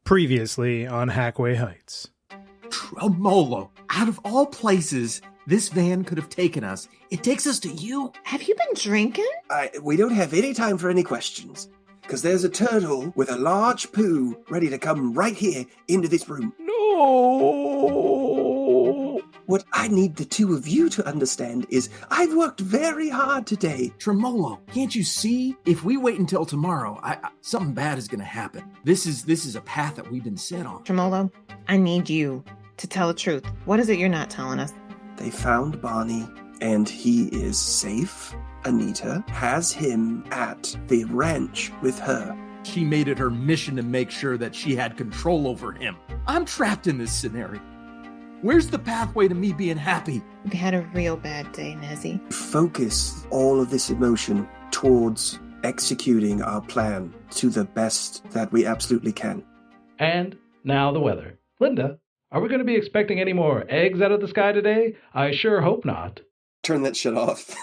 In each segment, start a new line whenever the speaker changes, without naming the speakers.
Previously on Hackway Heights.
Tremolo, out of all places this van could have taken us, it takes us to you.
Have you been drinking?
We don't have any time for any questions, because there's a turtle with a large poo ready to come right here into this room.
No!
What I need the two of you to understand is I've worked very hard today.
Tremolo, can't you see? If we wait until tomorrow, something bad is going to happen. This is a path that we've been set on.
Tremolo, I need you to tell the truth. What is it you're not telling us?
They found Barney, and he is safe. Anita has him at the ranch with her.
She made it her mission to make sure that she had control over him. I'm trapped in this scenario. Where's the pathway to me being happy?
We had a real bad day, Nezzy.
Focus all of this emotion towards executing our plan to the best that we absolutely can.
And now the weather. Linda, are we going to be expecting any more eggs out of the sky today? I sure hope not.
Turn that shit off.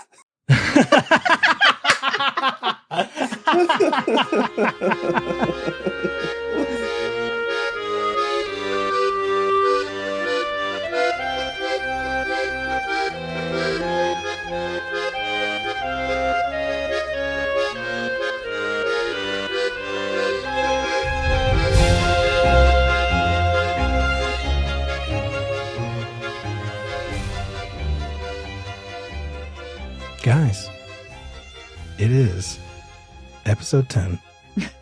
Guys, it is episode 10.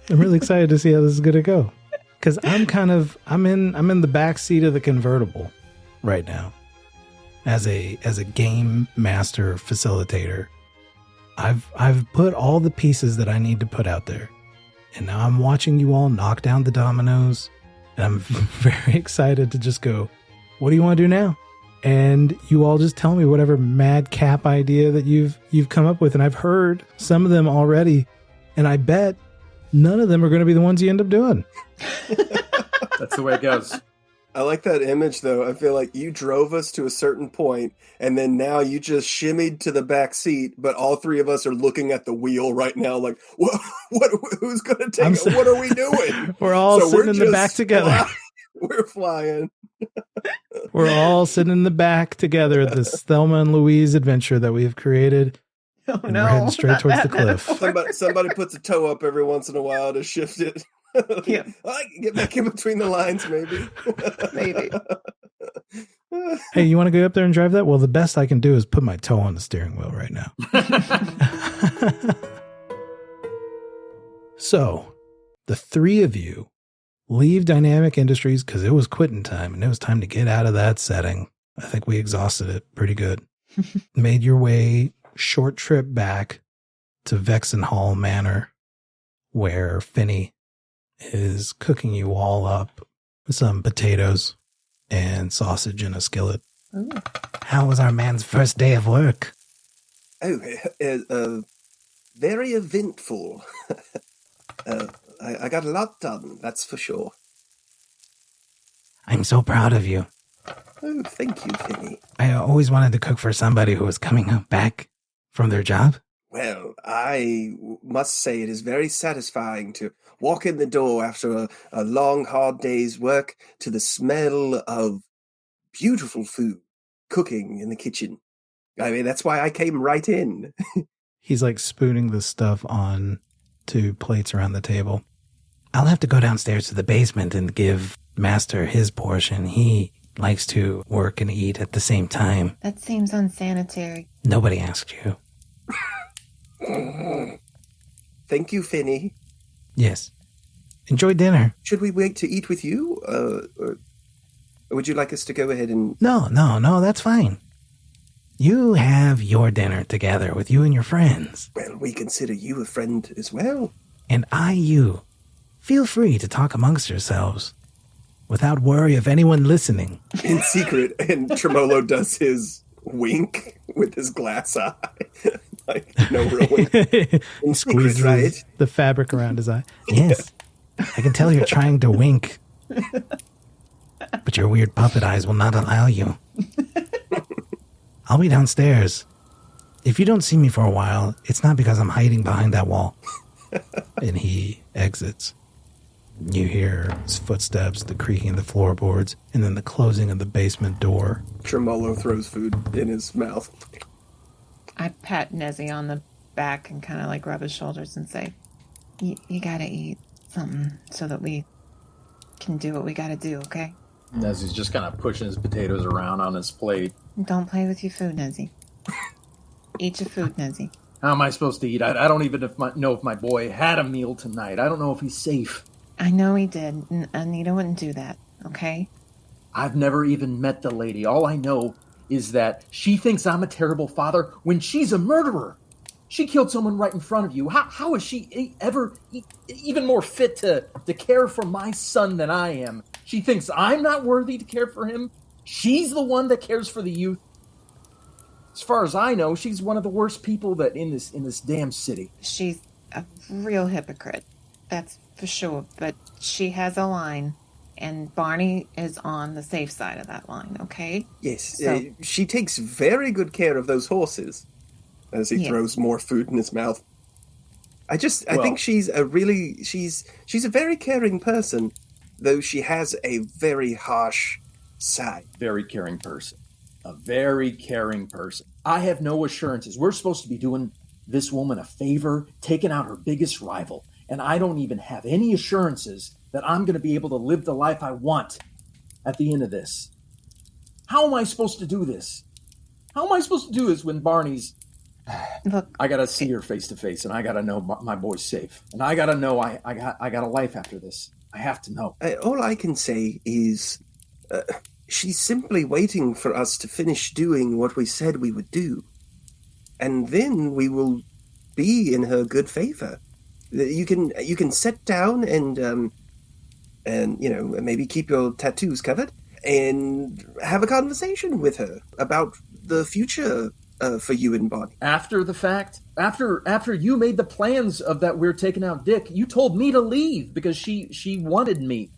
I'm really excited to see how this is going to go. Because I'm in the back seat of the convertible right now. As a game master facilitator, I've put all the pieces that I need to put out there. And now I'm watching you all knock down the dominoes. And I'm very excited to just go, what do you want to do now? And you all just tell me whatever madcap idea that you've come up with. And I've heard some of them already. And I bet none of them are going to be the ones you end up doing.
That's the way it goes.
I like that image, though. I feel like you drove us to a certain point, and then now you just shimmied to the back seat, but all three of us are looking at the wheel right now like, what who's going to take it? What are we doing?
We're all sitting in the back together.
We're flying.
We're all sitting in the back together, this Thelma and Louise adventure that we've created.
Oh,
and we're heading straight towards the cliff.
Somebody puts a toe up every once in a while to shift it.
Yeah.
I can get back in between the lines, maybe.
Maybe.
Hey, you want to go up there and drive that? Well, the best I can do is put my toe on the steering wheel right now. So, the three of you leave Dynamic Industries because it was quitting time and it was time to get out of that setting. I think we exhausted it pretty good. Made your way short trip back to Vexenhall Manor, where Finney is cooking you all up some potatoes and sausage in a skillet.
Ooh.
How was our man's first day of work?
Oh, very eventful. I got a lot done, that's for sure.
I'm so proud of you.
Oh, thank you, Finney.
I always wanted to cook for somebody who was coming back from their job.
Well, I must say it is very satisfying to walk in the door after a long, hard day's work to the smell of beautiful food cooking in the kitchen. I mean, that's why I came right in.
He's like spooning the stuff on two plates around the table. I'll have to go downstairs to the basement and give Master his portion. He likes to work and eat at the same time.
That seems unsanitary.
Nobody asked you.
Thank you, Finney.
Yes. Enjoy dinner.
Should we wait to eat with you? Or would you like us to go ahead and...
No, that's fine. You have your dinner together with you and your friends.
Well, we consider you a friend as well.
And I you. Feel free to talk amongst yourselves without worry of anyone listening.
In secret, and Tremolo does his wink with his glass eye. Like, no real wink. In secret, right?
The fabric around his eye. Yes. I can tell you're trying to wink. But your weird puppet eyes will not allow you. I'll be downstairs. If you don't see me for a while, it's not because I'm hiding behind that wall. And he exits. You hear his footsteps, the creaking of the floorboards, and then the closing of the basement door.
Tremolo throws food in his mouth.
I pat Nezzy on the back and kind of like rub his shoulders and say, you gotta eat something so that we can do what we gotta do, okay?
Nezzy's just kind of pushing his potatoes around on his plate.
Don't play with your food, Nezzy. Eat your food, Nezzy.
How am I supposed to eat? I don't even know if my boy had a meal tonight. I don't know if he's safe.
I know he did. Anita wouldn't do that, okay?
I've never even met the lady. All I know is that she thinks I'm a terrible father when she's a murderer. She killed someone right in front of you. How is she ever even more fit to care for my son than I am? She thinks I'm not worthy to care for him. She's the one that cares for the youth. As far as I know, she's one of the worst people that in this damn city.
She's a real hypocrite, that's for sure. But she has a line, and Barney is on the safe side of that line, okay?
Yes,
So,
she takes very good care of those horses. As he throws more food in his mouth. I think she's a very caring person, though she has a very harsh side.
Very caring person. A very caring person. I have no assurances. We're supposed to be doing this woman a favor, taking out her biggest rival, and I don't even have any assurances that I'm going to be able to live the life I want at the end of this. How am I supposed to do this? How am I supposed to do this when Barney's...
look,
I gotta see her face to face, and I gotta know my boy's safe, and I gotta know I got a life after this. I have to know.
All I can say is, she's simply waiting for us to finish doing what we said we would do, and then we will be in her good favor. You can sit down and maybe keep your tattoos covered and have a conversation with her about the future. For you and Bonnie.
After the fact, after you made the plans of that we're taking out Dick, you told me to leave because she wanted me.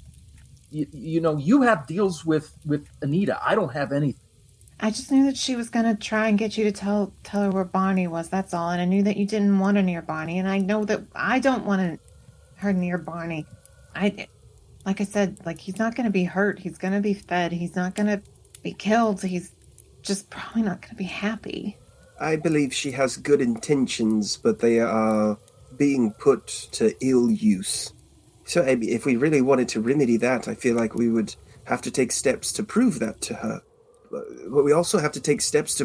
You have deals with Anita. I don't have anything.
I just knew that she was going to try and get you to tell her where Barney was, that's all. And I knew that you didn't want her near Barney, and I know that I don't want her near Barney. Like I said, he's not going to be hurt. He's going to be fed. He's not going to be killed. He's just probably not going to be happy.
I believe she has good intentions, but they are being put to ill use. So if we really wanted to remedy that, I feel like we would have to take steps to prove that to her. But we also have to take steps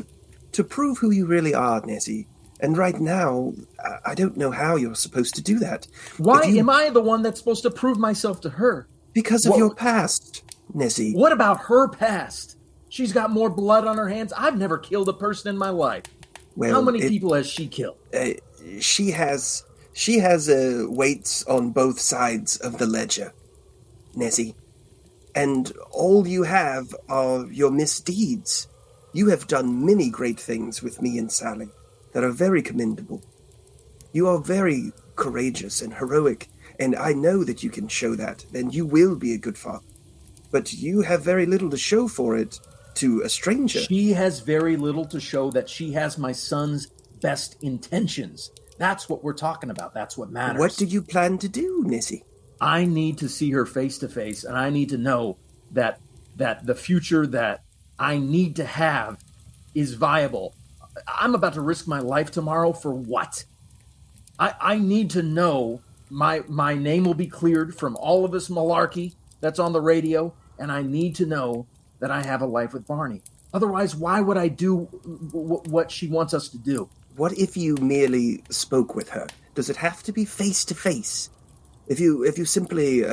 to prove who you really are, Nezzy. And right now, I don't know how you're supposed to do that.
Why am I the one that's supposed to prove myself to her?
Because of your past, Nezzy.
What about her past? She's got more blood on her hands. I've never killed a person in my life.
Well,
how many people has she killed?
She has weights on both sides of the ledger, Nezzy. And all you have are your misdeeds. You have done many great things with me and Sallie that are very commendable. You are very courageous and heroic, and I know that you can show that, and you will be a good father. But you have very little to show for it to a stranger.
She has very little to show that she has my son's best intentions. That's what we're talking about. That's what matters.
What do you plan to do, Nezzy?
I need to see her face to face, and I need to know that the future that I need to have is viable. I'm about to risk my life tomorrow for what? I need to know my name will be cleared from all of this malarkey that's on the radio, and I need to know that I have a life with Barney. Otherwise, why would I do what she wants us to do?
What if you merely spoke with her? Does it have to be face to face? If you simply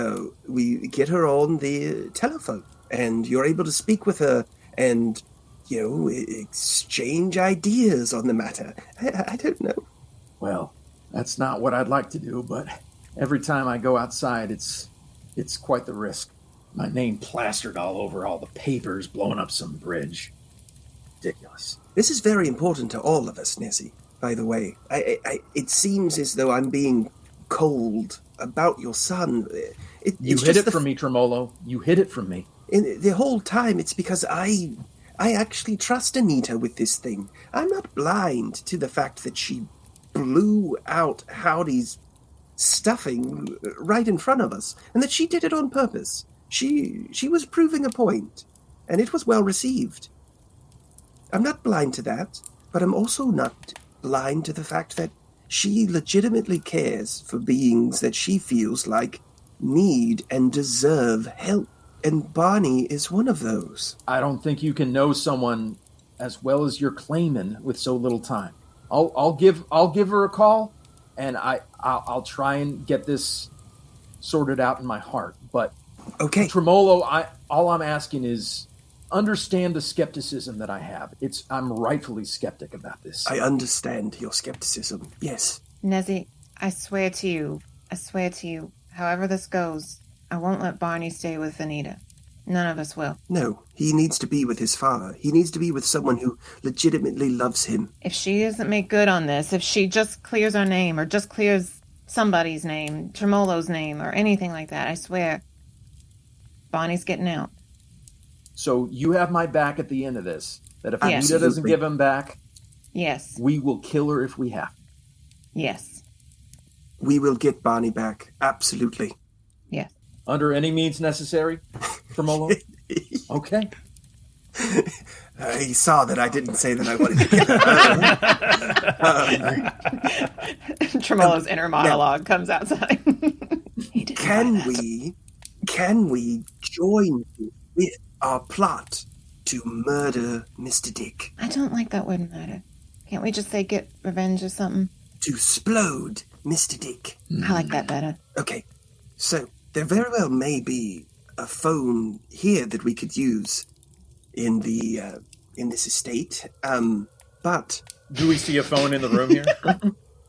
we get her on the telephone and you're able to speak with her and exchange ideas on the matter. I don't know.
Well, that's not what I'd like to do, but every time I go outside, it's quite the risk. My name plastered all over all the papers, blowing up some bridge. Ridiculous.
This is very important to all of us, Nezzy, by the way. It seems as though I'm being cold about your son.
You hid it from me, Tremolo. You hid it from me.
And the whole time, it's because I actually trust Anita with this thing. I'm not blind to the fact that she blew out Howdy's stuffing right in front of us, and that she did it on purpose. She was proving a point, and it was well received. I'm not blind to that, but I'm also not blind to the fact that she legitimately cares for beings that she feels like need and deserve help. And Bonnie is one of those.
I don't think you can know someone as well as you're claiming with so little time. I'll give her a call, and I'll try and get this sorted out in my heart. But
Okay.
Tremolo, all I'm asking is understand the skepticism that I have. I'm rightfully skeptic about this.
I understand your skepticism. Yes.
Nezzy, I swear to you, however this goes, I won't let Barney stay with Anita. None of us will.
No, he needs to be with his father. He needs to be with someone who legitimately loves him.
If she doesn't make good on this, if she just clears our name or just clears somebody's name, Tremolo's name or anything like that, I swear, Bonnie's getting out.
So you have my back at the end of this. That if
Yes.
Anita doesn't give him back,
Yes.
we will kill her if we have to.
Yes.
We will get Bonnie back. Absolutely.
Yes.
Under any means necessary, Tremolo? Okay.
He saw that I didn't say that I wanted to get her.
Tremolo's inner monologue comes outside.
Can we join with our plot to murder Mr. Dick?
I don't like that word murder. Can't we just say get revenge or something?
To splode Mr. Dick.
I like that better.
Okay, so there very well may be a phone here that we could use in this estate. But
do we see a phone in the room here?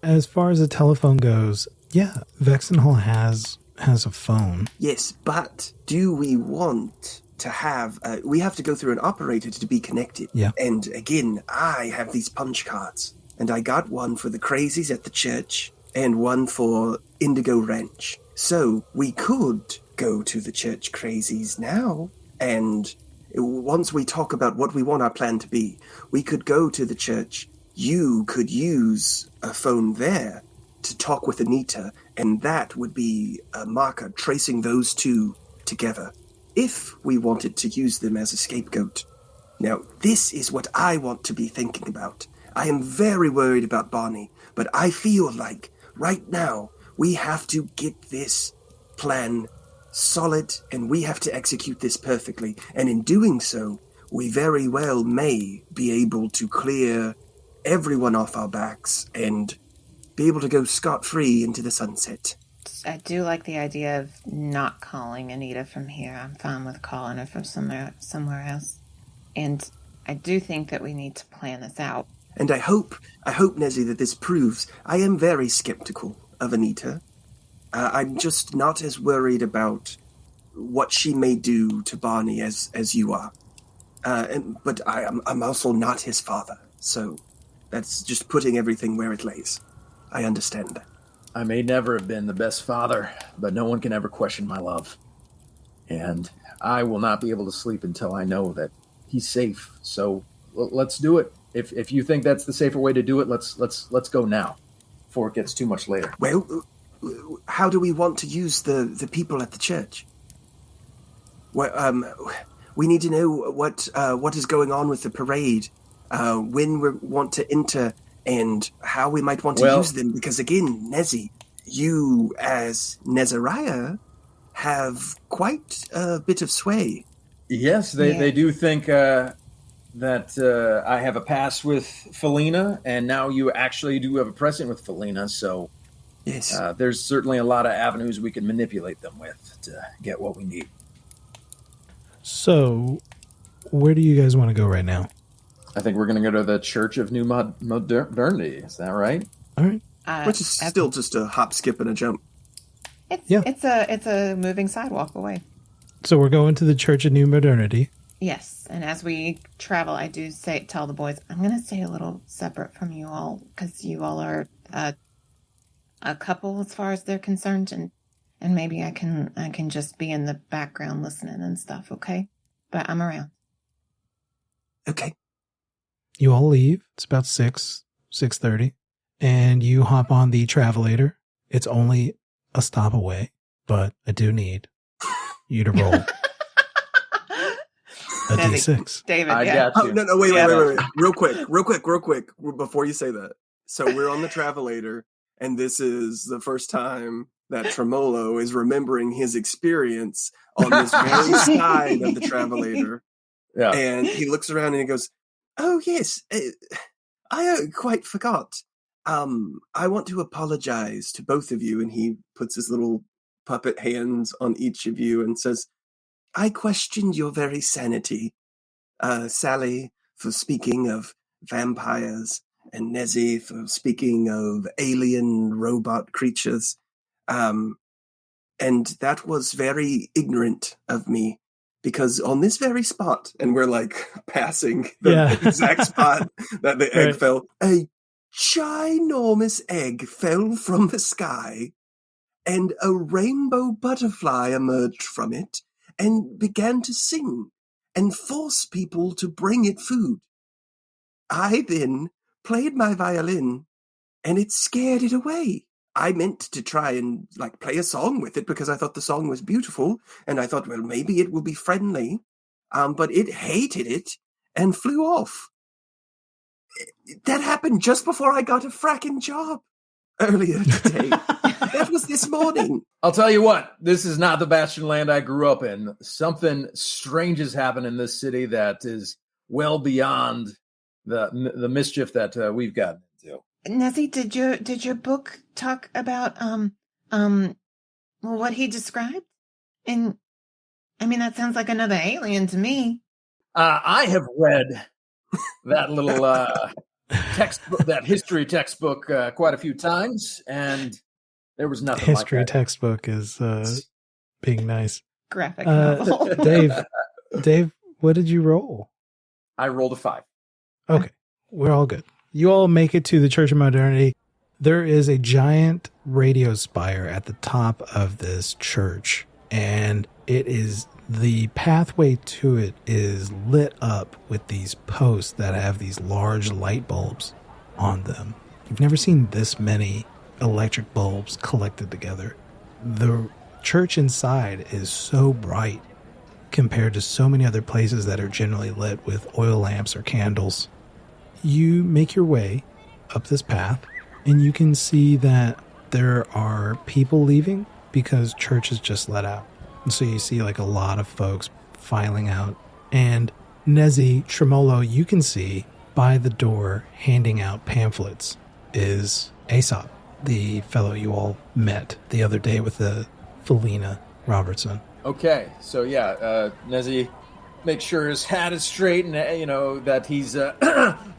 As far as the telephone goes, yeah, Vexenhall has a phone.
Yes, but do we want to have... we have to go through an operator to be connected.
Yeah.
And again, I have these punch cards. And I got one for the crazies at the church and one for Indigo Ranch. So we could go to the church crazies now, and once we talk about what we want our plan to be, we could go to the church. You could use a phone there to talk with Anita, and that would be a marker tracing those two together, if we wanted to use them as a scapegoat. Now, this is what I want to be thinking about. I am very worried about Bonnie, but I feel like right now we have to get this plan solid and we have to execute this perfectly. And in doing so, we very well may be able to clear everyone off our backs and be able to go scot-free into the sunset.
I do like the idea of not calling Anita from here. I'm fine with calling her from somewhere else. And I do think that we need to plan this out.
And I hope, Nezzy, that this proves I am very skeptical of Anita. I'm just not as worried about what she may do to Barney as you are. But I'm also not his father, so that's just putting everything where it lays. I understand that.
I may never have been the best father, but no one can ever question my love. And I will not be able to sleep until I know that he's safe. So let's do it. If you think that's the safer way to do it, let's go now, before it gets too much later.
Well, how do we want to use the people at the church? Well, we need to know what is going on with the parade, when we want to enter, and how we might want to use them. Because again, Nezzy, you as Nezariah have quite a bit of sway.
Yes, they do think that I have a past with Felina, and now you actually do have a present with Felina, so
yes,
there's certainly a lot of avenues we can manipulate them with to get what we need.
So, where do you guys want to go right now?
I think we're going to go to the Church of New Modernity. Is that right?
All right.
Which is still just a hop, skip, and a jump.
It's a moving sidewalk away.
So we're going to the Church of New Modernity.
Yes, and as we travel, I do tell the boys, I'm going to stay a little separate from you all, because you all are a couple as far as they're concerned, and maybe I can just be in the background listening and stuff, okay? But I'm around.
Okay.
You all leave. It's about 6:30, and you hop on the Travelator It's only a stop away, but I do need you to roll a D6.
David,
I got you.
No, wait. Real quick, before you say that. So we're on the Travelator, and this is the first time that Tremolo is remembering his experience on this very side of the Travelator.
Yeah.
And he looks around and he goes, "Oh, yes, I quite forgot. I want to apologize to both of you." And he puts his little puppet hands on each of you and says, "I questioned your very sanity. Sallie, for speaking of vampires, and Nezzy for speaking of alien robot creatures. And that was very ignorant of me, because on this very spot," and we're like passing the exact spot that the egg fell, "a ginormous egg fell from the sky, and a rainbow butterfly emerged from it and began to sing and force people to bring it food. I then played my violin, and it scared it away. I meant to try and play a song with it because I thought the song was beautiful, and I thought, well, maybe it will be friendly. But it hated it and flew off. That happened just before I got a fracking job earlier today. That was this morning."
I'll tell you what, this is not the Bastionland I grew up in. Something strange has happened in this city that is well beyond the mischief that we've gotten into.
Nezzy, did your book talk about what he described? And I mean, that sounds like another alien to me.
I have read that little textbook, that history textbook, quite a few times, and there was nothing like that.
History textbook is being nice.
Graphic novel.
Dave, what did you roll?
I rolled a 5.
Okay, we're all good. You all make it to the Church of Modernity. There is a giant radio spire at the top of this church, and the pathway to it is lit up with these posts that have these large light bulbs on them. You've never seen this many electric bulbs collected together. The church inside is so bright compared to so many other places that are generally lit with oil lamps or candles. You make your way up this path, and you can see that there are people leaving because church is just let out. And so you see a lot of folks filing out. And Nezzy, Tremolo, you can see by the door handing out pamphlets is Aesop, the fellow you all met the other day with the Felina Robertson.
Okay, so Nezzy makes sure his hat is straight and, that he's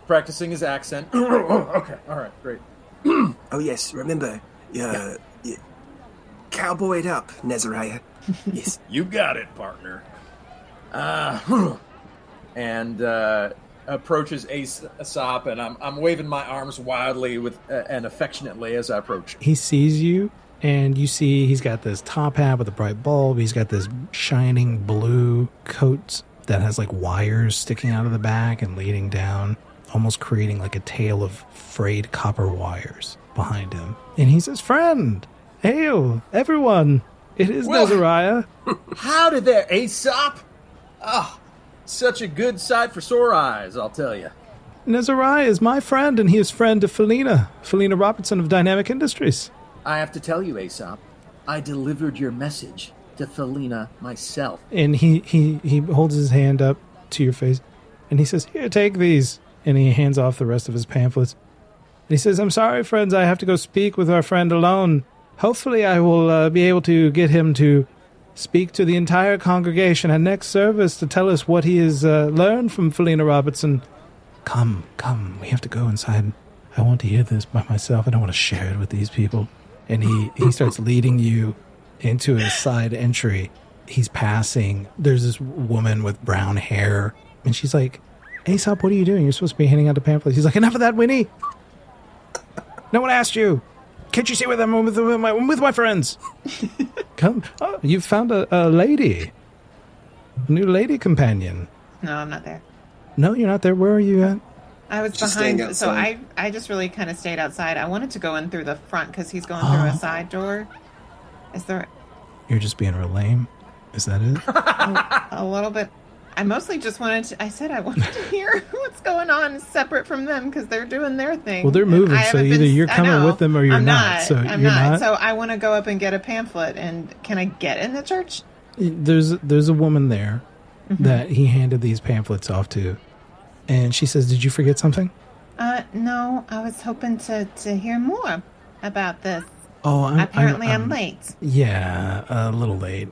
practicing his accent. Okay, all right, great.
"Oh, yes, remember, cowboyed up, Nezariah. Yes."
You got it, partner. And approaches Aesop, and I'm waving my arms wildly and affectionately as I approach.
He sees you, and you see he's got this top hat with a bright bulb. He's got this shining blue coat that has wires sticking out of the back and leading down, almost creating a tail of frayed copper wires behind him. And he says, "Friend, hail, everyone. It is Nezariah."
Howdy there, Aesop. Oh, such a good sight for sore eyes, I'll tell you.
Nezariah is my friend, and he is friend to Felina Robertson of Dynamic Industries.
I have to tell you, Aesop, I delivered your message to Felina myself.
And he holds his hand up to your face, and he says, "Here, take these." And he hands off the rest of his pamphlets. And he says, "I'm sorry, friends, I have to go speak with our friend alone. Hopefully I will be able to get him to speak to the entire congregation at next service to tell us what he has learned from Felina Robertson. Come, we have to go inside. I want to hear this by myself. I don't want to share it with these people." And he starts leading you into a side entry. He's passing. There's this woman with brown hair, and she's like, "Aesop, what are you doing? You're supposed to be handing out the pamphlets." He's like, "Enough of that, Winnie. No one asked you. Can't you see where I'm with my friends?" Come. Oh, you found a lady. A new lady companion.
No, I'm not there.
No, you're not there. Where are you at?
I was
Just staying
behind, so
outside.
I just really kind of stayed outside. I wanted to go in through the front because he's going through a side door. Is there
You're just being real lame. Is that it?
a little bit? I mostly just wanted to, I said I wanted to hear what's going on separate from them because they're doing their thing.
Well, they're moving,
And I
so
haven't
either you're
I
coming
know.
with them or you're
I'm
not. So
I'm
you're
not.
not?
So I want to go up and get a pamphlet. And can I get in the church?
There's a woman there that he handed these pamphlets off to. And she says, did you forget something?
No, I was hoping to hear more about this.
Oh,
I'm late.
Yeah, a little late.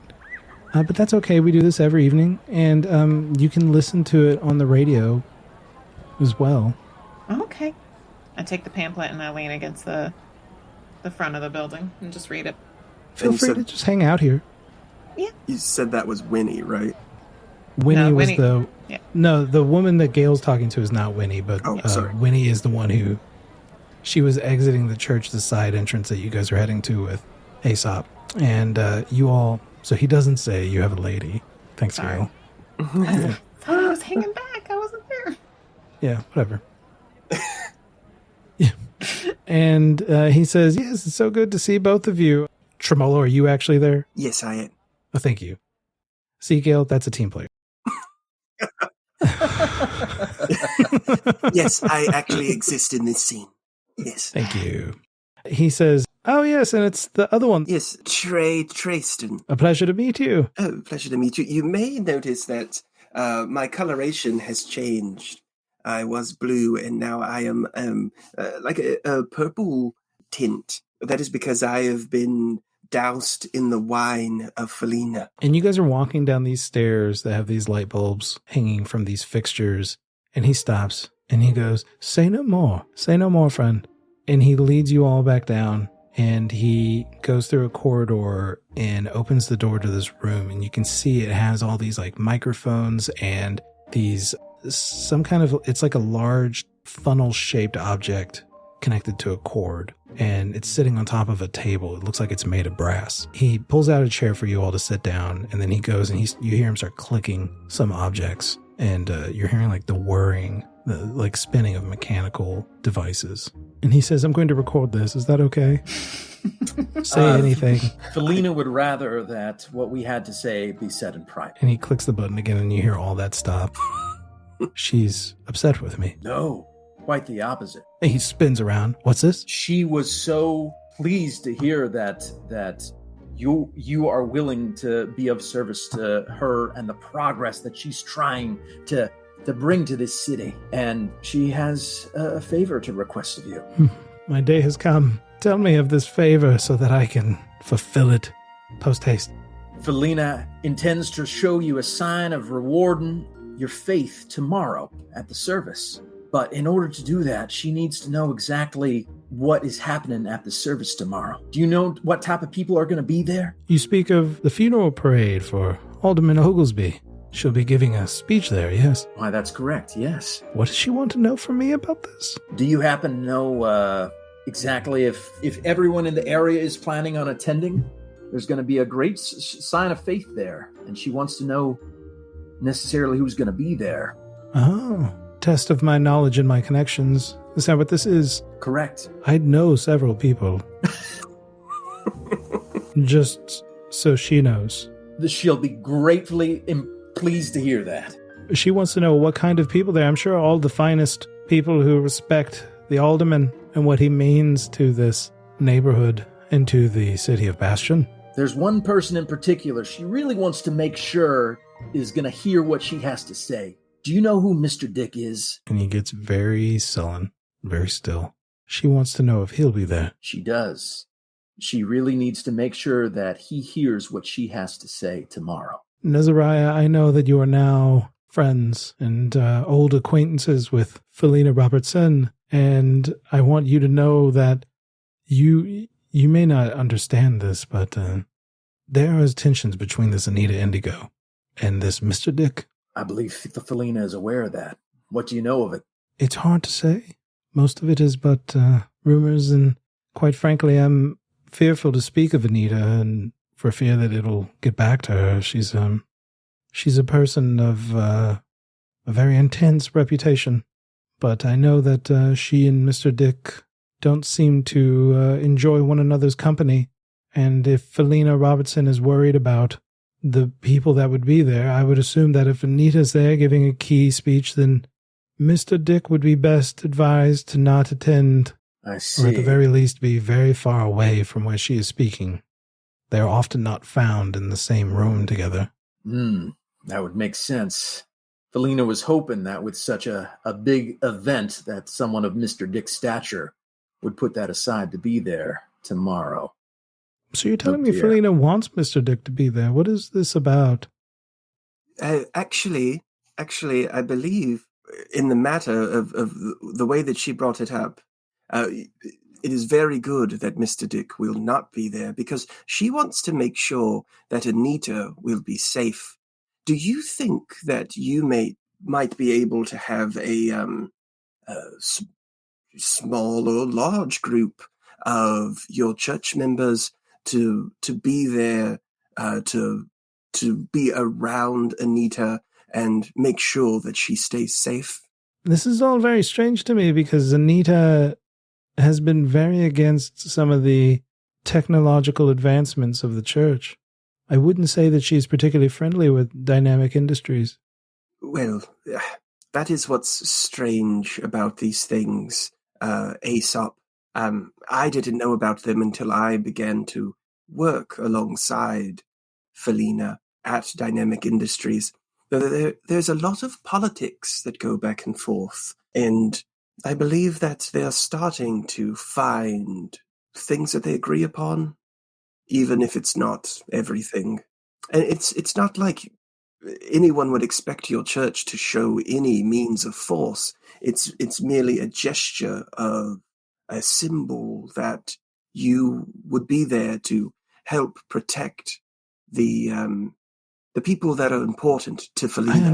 But that's okay. We do this every evening. And you can listen to it on the radio as well.
Okay. I take the pamphlet and I lean against the front of the building and just read it.
Feel free to just hang out here.
Yeah.
You said that was Winnie, right?
Winnie was
Winnie.
the...
Yeah.
No, the woman that Gail's talking to is not Winnie, but
sorry.
Winnie is the one who... She was exiting the church, the side entrance that you guys are heading to with Aesop. And you all... So he doesn't say you have a lady. Thanks,
Sorry.
Gail.
I thought I was hanging back. I wasn't there.
Yeah, whatever. Yeah. And he says, yes, it's so good to see both of you. Tremolo, are you actually there?
Yes, I am.
Oh, thank you. See, Gail, that's a team player.
Yes, I actually exist in this scene. Yes.
Thank you. He says, oh, yes, and it's the other one.
Yes, Trayston.
A pleasure to meet you.
Oh, pleasure to meet you. You may notice that my coloration has changed. I was blue, and now I am like a purple tint. That is because I have been doused in the wine of Felina.
And you guys are walking down these stairs that have these light bulbs hanging from these fixtures. And he stops and he goes, say no more, friend. And he leads you all back down. And he goes through a corridor and opens the door to this room. And you can see it has all these like microphones and these, some kind of, it's like a large funnel shaped object connected to a cord. And it's sitting on top of a table. It looks like it's made of brass. He pulls out a chair for you all to sit down. And then he goes and you hear him start clicking some objects. And you're hearing like the whirring, the like spinning of mechanical devices. And he says, I'm going to record this. Is that okay? Say anything.
Felina would rather that what we had to say be said in private.
And he clicks the button again and you hear all that stop. She's upset with me.
No, quite the opposite.
And he spins around. What's this?
She was so pleased to hear that you are willing to be of service to her and the progress that she's trying to bring to this city. And she has a favor to request of you.
My day has come. Tell me of this favor so that I can fulfill it post haste.
Felina intends to show you a sign of rewarding your faith tomorrow at the service. But in order to do that, she needs to know exactly what is happening at the service tomorrow. Do you know what type of people are going to be there?
You speak of the funeral parade for Alderman Oglesby. She'll be giving a speech there, yes?
Why, that's correct, yes.
What does she want to know from me about this?
Do you happen to know exactly if everyone in the area is planning on attending? There's going to be a great sign of faith there, and she wants to know necessarily who's going to be there.
Oh, test of my knowledge and my connections. Is that what this is?
Correct.
I know several people. Just so she knows.
She'll be gratefully pleased to hear that.
She wants to know what kind of people there. I'm sure all the finest people who respect the alderman and what he means to this neighborhood and to the city of Bastion.
There's one person in particular she really wants to make sure is going to hear what she has to say. Do you know who Mr. Dick is?
And he gets very sullen, very still. She wants to know if he'll be there.
She does. She really needs to make sure that he hears what she has to say tomorrow.
Nezariah, I know that you are now friends and old acquaintances with Felina Robertson, and I want you to know that you may not understand this, but there are tensions between this Anita Indigo and this Mr. Dick.
I believe Felina is aware of that. What do you know of it?
It's hard to say. Most of it is but rumors, and quite frankly, I'm fearful to speak of Anita, and for fear that it'll get back to her. She's a person of a very intense reputation, but I know that she and Mr. Dick don't seem to enjoy one another's company. And if Felina Robertson is worried about the people that would be there, I would assume that if Anita's there giving a key speech, then Mr. Dick would be best advised to not attend.
I see.
Or at the very least be very far away from where she is speaking. They are often not found in the same room together.
That would make sense. Felina was hoping that with such a big event that someone of Mr. Dick's stature would put that aside to be there tomorrow.
So you're telling me Felina wants Mr. Dick to be there? What is this about?
Actually, I believe in the matter of the way that she brought it up, it is very good that Mr. Dick will not be there because she wants to make sure that Anita will be safe. Do you think that you might be able to have a small or large group of your church members to be there, to be around Anita and make sure that she stays safe?
This is all very strange to me because Anita has been very against some of the technological advancements of the church. I wouldn't say that she's particularly friendly with Dynamic Industries.
Well, that is what's strange about these things, Aesop. I didn't know about them until I began to work alongside Felina at Dynamic Industries. There's a lot of politics that go back and forth, and I believe that they're starting to find things that they agree upon, even if it's not everything. And it's not like anyone would expect your church to show any means of force. It's merely a gesture of a symbol that you would be there to help protect the people that are important to Felina.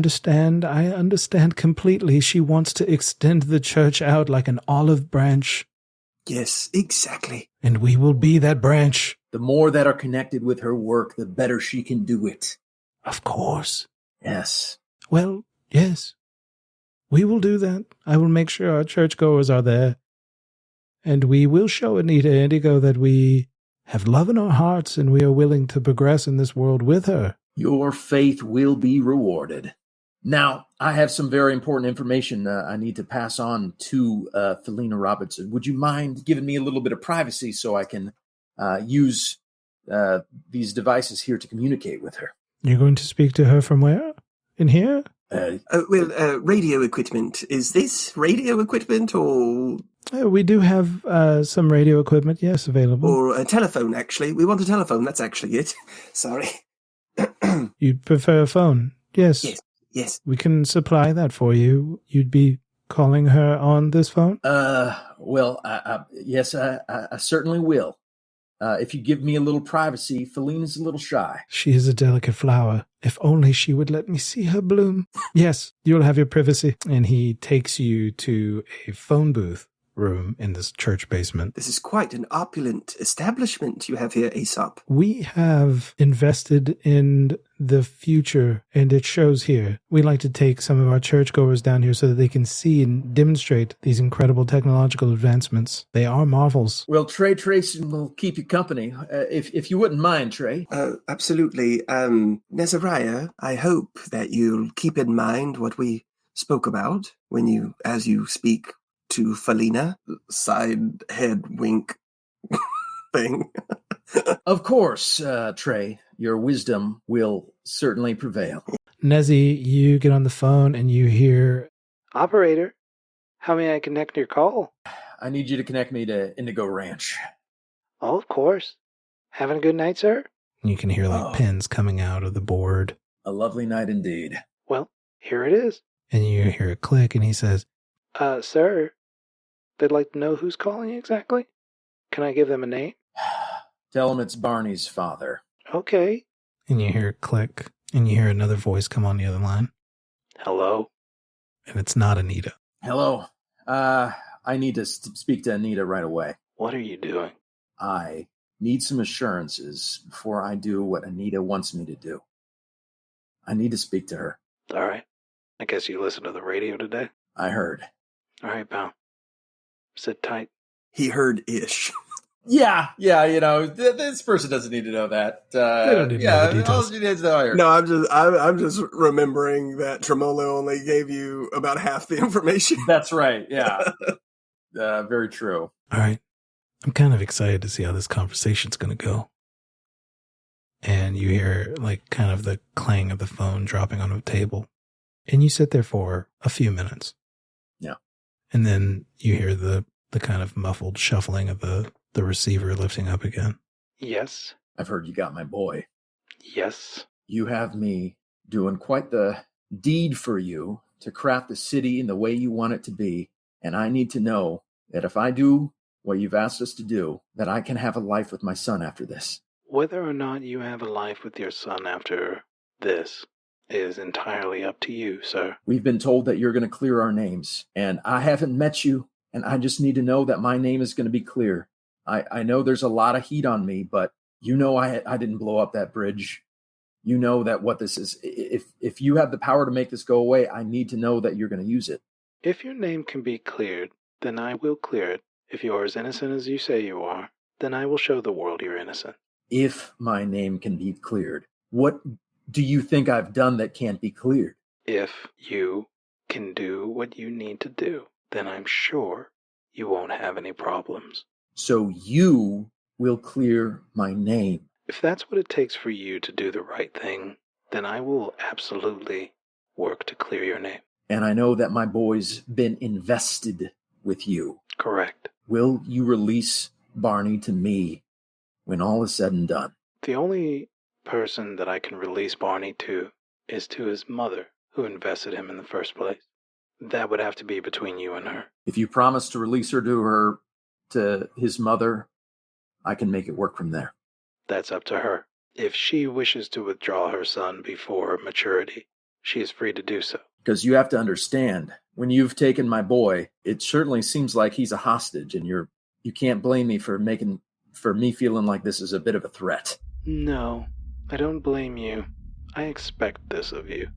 I understand completely. She wants to extend the church out like an olive branch.
Yes, exactly.
And we will be that branch.
The more that are connected with her work, the better she can do it.
Of course.
Yes.
Well, yes. We will do that. I will make sure our churchgoers are there. And we will show Anita Indigo that we have love in our hearts and we are willing to progress in this world with her.
Your faith will be rewarded. Now, I have some very important information I need to pass on to Felina Robertson. Would you mind giving me a little bit of privacy so I can use these devices here to communicate with her?
You're going to speak to her from where? In here?
Radio equipment. Is this radio equipment or...
We do have some radio equipment, yes, available.
Or a telephone, actually. We want a telephone. That's actually it. Sorry.
You'd prefer a phone? Yes.
Yes.
We can supply that for you. You'd be calling her on this phone?
Yes, I certainly will. If you give me a little privacy, Felina's a little shy.
She is a delicate flower. If only she would let me see her bloom. Yes, you'll have your privacy. And he takes you to a phone booth room in this church basement.
This is quite an opulent establishment you have here, Aesop.
We have invested in the future, and it shows here. We like to take some of our churchgoers down here so that they can see and demonstrate these incredible technological advancements. They are marvels.
Well, Trey Trayson will keep you company, if you wouldn't mind, Trey.
Absolutely. Nezariah, I hope that you'll keep in mind what we spoke about as you speak to Felina. Side head wink thing.
Of course, Trey, your wisdom will certainly prevail.
Nezzy, you get on the phone and you hear, "Operator, how may I connect your call?"
I need you to connect me to Indigo Ranch.
Oh, of course. Having a good night, sir? You can hear pins coming out of the board.
A lovely night indeed.
Well, here it is. And you hear a click and he says, sir, they'd like to know who's calling exactly? Can I give them a name?
Tell them it's Barney's father.
Okay. And you hear a click, and you hear another voice come on the other line. Hello? And it's not Anita.
Hello. I need to speak to Anita right away.
What are you doing?
I need some assurances before I do what Anita wants me to do. I need to speak to her.
All right. I guess you listened to the radio today?
I heard.
All right, pal. Sit tight.
He heard ish.
Yeah, this person doesn't need to know that.
They don't need to know the details.
All you need to know here.
No, I'm just remembering that Tremolo only gave you about half the information.
That's right, yeah. Very true.
All right. I'm kind of excited to see how this conversation's going to go. And you hear like kind of the clang of the phone dropping on the table. And you sit there for a few minutes.
Yeah.
And then you hear the kind of muffled shuffling of the receiver lifting up again.
Yes.
I've heard you got my boy.
Yes.
You have me doing quite the deed for you to craft the city in the way you want it to be. And I need to know that if I do what you've asked us to do, that I can have a life with my son after this.
Whether or not you have a life with your son after this is entirely up to you, sir.
We've been told that you're going to clear our names, and I haven't met you, and I just need to know that my name is going to be clear. I know there's a lot of heat on me, but you know I didn't blow up that bridge. You know that what this is. If you have the power to make this go away, I need to know that you're going to use it.
If your name can be cleared, then I will clear it. If you are as innocent as you say you are, then I will show the world you're innocent.
If my name can be cleared, what do you think I've done that can't be cleared?
If you can do what you need to do, then I'm sure you won't have any problems.
So you will clear my name.
If that's what it takes for you to do the right thing, then I will absolutely work to clear your name.
And I know that my boy's been invested with you.
Correct.
Will you release Barney to me when all is said and done?
The only person that I can release Barney to is to his mother, who invested him in the first place. That would have to be between you and her.
If you promise to release her to his mother, I can make it work from there.
That's up to her. If she wishes to withdraw her son before maturity, she is free to do so.
Because you have to understand, when you've taken my boy, it certainly seems like he's a hostage, and you can't blame me for me feeling like this is a bit of a threat.
No, I don't blame you. I expect this of you.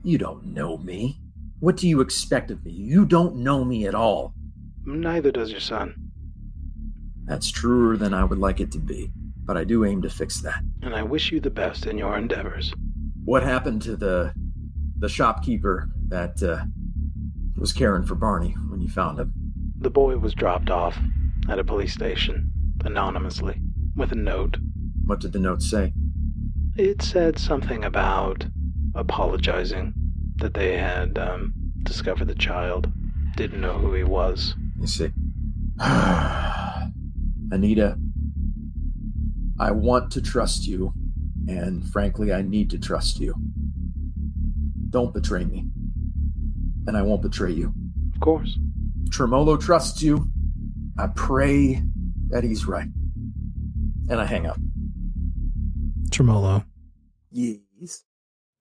You don't know me. What do you expect of me? You don't know me at all.
Neither does your son.
That's truer than I would like it to be, but I do aim to fix that.
And I wish you the best in your endeavors.
What happened to the shopkeeper that was caring for Barney when you found him?
The boy was dropped off at a police station, anonymously, with a note.
What did the note say?
It said something about apologizing, that they had discovered the child, didn't know who he was.
You see. Anita, I want to trust you, and frankly, I need to trust you. Don't betray me, and I won't betray you.
Of course.
Tremolo trusts you. I pray that he's right. And I hang up.
Tremolo,
Yes.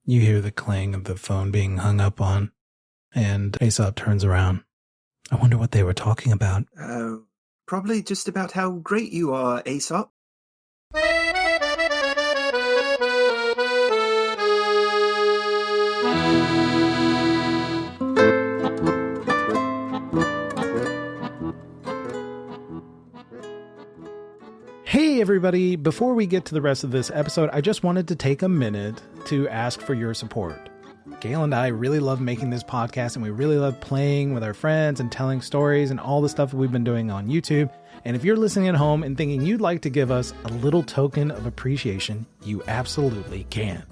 you hear the clang of the phone being hung up on, and Aesop turns around. I wonder what they were talking about.
Probably just about how great you are, Aesop.
Hey everybody, before we get to the rest of this episode, I just wanted to take a minute to ask for your support. Gail and I really love making this podcast, and we really love playing with our friends and telling stories and all the stuff that we've been doing on YouTube. And if you're listening at home and thinking you'd like to give us a little token of appreciation, you absolutely can.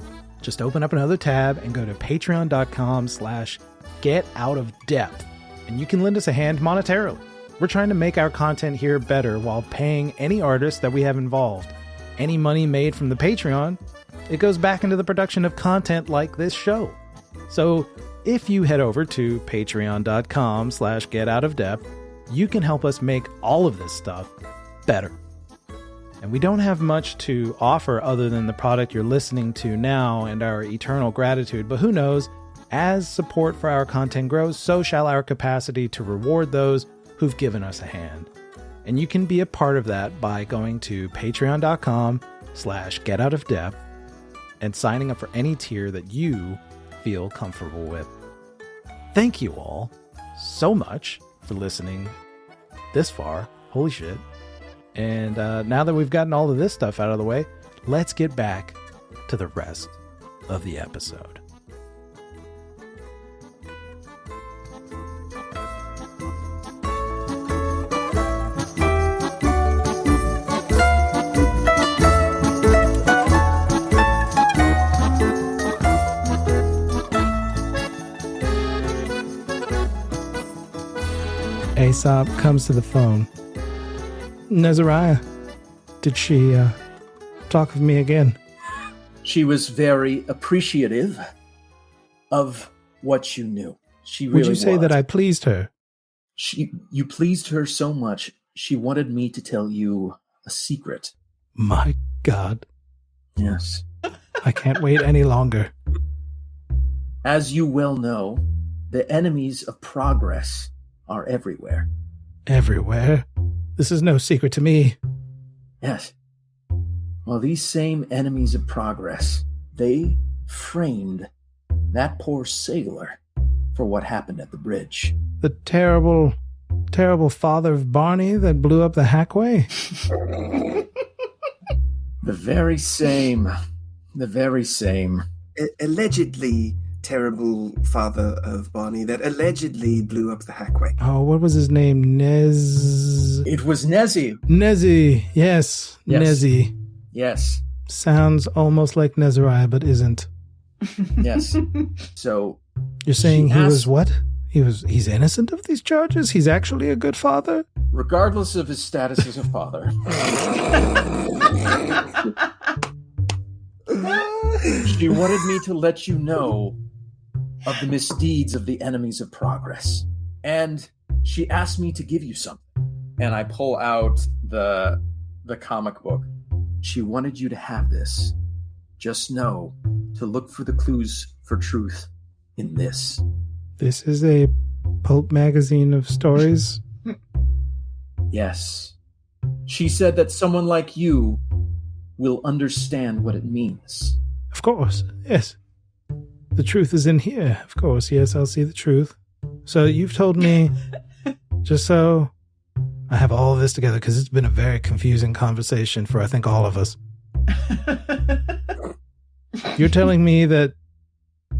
Just open up another tab and go to patreon.com/getoutofdepth, and you can lend us a hand monetarily. We're trying to make our content here better while paying any artists that we have involved. Any money made from the Patreon, it goes back into the production of content like this show. So if you head over to patreon.com/getoutofdepth, you can help us make all of this stuff better. And we don't have much to offer other than the product you're listening to now and our eternal gratitude, but who knows, as support for our content grows, so shall our capacity to reward those who've given us a hand. And you can be a part of that by going to patreon.com/getoutofdepth and signing up for any tier that you feel comfortable with. Thank you all so much for listening this far. Holy shit. And now that we've gotten all of this stuff out of the way, let's get back to the rest of the episode. Aesop comes to the phone. Nezariah, did she talk with me again?
She was very appreciative of what you knew. She really
Would you say
was.
that I pleased her?
You pleased her so much, she wanted me to tell you a secret.
My God.
Yes.
I can't wait any longer.
As you well know, the enemies of progress are everywhere.
Everywhere? This is no secret to me.
Yes. Well, these same enemies of progress, they framed that poor sailor for what happened at the bridge.
The terrible, terrible father of Barney that blew up the Hackway?
The very same. The very same.
Allegedly terrible father of Barney that allegedly blew up the Hackway.
Oh, what was his name?
It was Nezzy.
Nezzy. Yes. Nezzy.
Yes.
Sounds almost like Nezariah, but isn't.
Yes. So
you're saying he was what? He's innocent of these charges? He's actually a good father?
Regardless of his status as a father. She wanted me to let you know of the misdeeds of the enemies of progress. And she asked me to give you something. And I pull out the comic book. She wanted you to have this. Just know to look for the clues for truth in this.
This is a pulp magazine of stories?
Yes. She said that someone like you will understand what it means.
Of course, yes. The truth is in here. Of course, yes, I'll see the truth. So you've told me, just so I have all of this together, because it's been a very confusing conversation for, I think, all of us. You're telling me that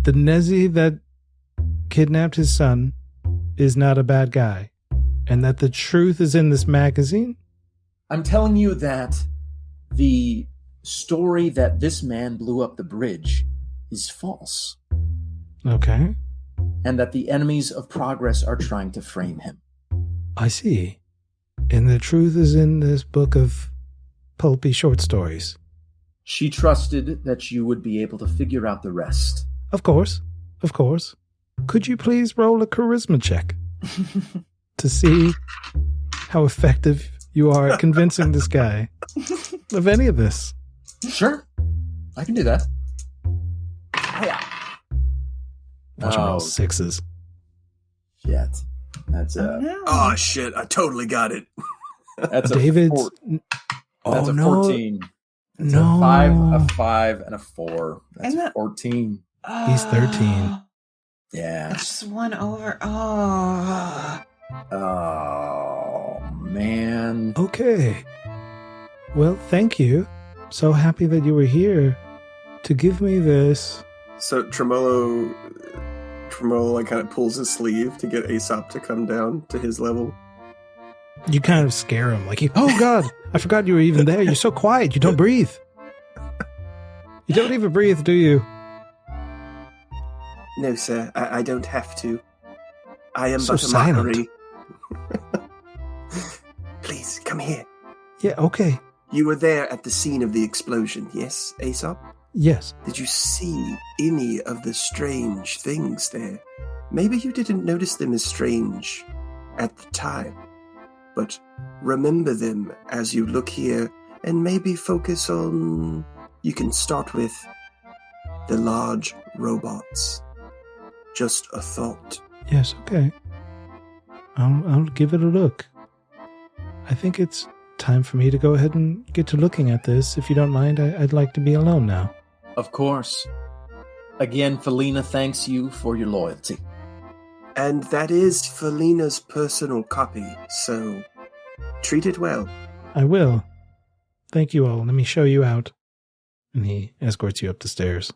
the Nezzy that kidnapped his son is not a bad guy, and that the truth is in this magazine?
I'm telling you that the story that this man blew up the bridge is false.
Okay.
And that the enemies of progress are trying to frame him.
I see. And the truth is in this book of pulpy short stories.
She trusted that you would be able to figure out the rest.
Of course. Of course. Could you please roll a charisma check to see how effective you are at convincing this guy of any of this?
Sure. I can do that.
Watch him roll sixes.
Shit. That's
Oh, shit. I totally got it.
That's
David.
That's a 14. It's
no.
a 5, and a 4. That's
Isn't that
14.
He's 13.
Yeah.
It's just one over. Oh.
Oh, man.
Okay. Well, thank you. So happy that you were here to give me this.
So Tremolo like kind of pulls his sleeve to get Aesop to come down to his level.
You kind of scare him. Like, oh God, I forgot you were even there. You're so quiet. You don't breathe. You don't even breathe, do you?
No, sir. I don't have to. I am
So
but a
silent.
mockery. Please, come here.
Yeah, okay.
You were there at the scene of the explosion, yes, Aesop?
Yes.
Did you see any of the strange things there? Maybe you didn't notice them as strange at the time, but remember them as you look here and maybe focus on... You can start with the large robots. Just a thought.
Yes, okay. I'll give it a look. I think it's time for me to go ahead and get to looking at this. If you don't mind, I'd like to be alone now.
Of course. Again, Felina thanks you for your loyalty.
And that is Felina's personal copy, so treat it well.
I will. Thank you all. Let me show you out. And he escorts you up the stairs.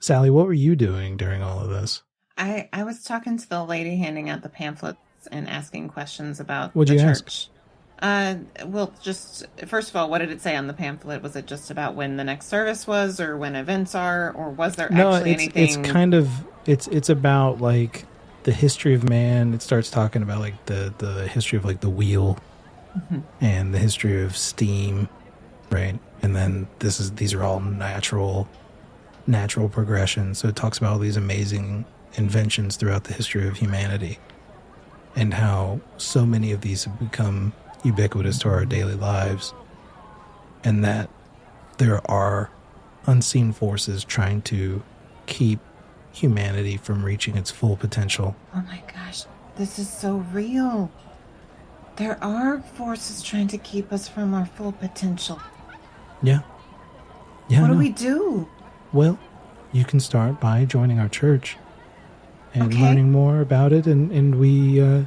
Sallie, what were you doing during all of this?
I was talking to the lady handing out the pamphlets and asking questions about
What'd
the
you
church. Well, just first of all, what did it say on the pamphlet? Was it just about when the next service was, or when events are, or was there actually anything?
It's kind of it's about like the history of man. It starts talking about like the history of like the wheel and the history of steam, right? And then these are all natural progression. So it talks about all these amazing inventions throughout the history of humanity and how so many of these have become ubiquitous to our daily lives, and that there are unseen forces trying to keep humanity from reaching its full potential.
Oh my gosh, this is so real. There are forces trying to keep us from our full potential.
Yeah.
What do we do?
Well, you can start by joining our church and
Okay.
learning more about it, and we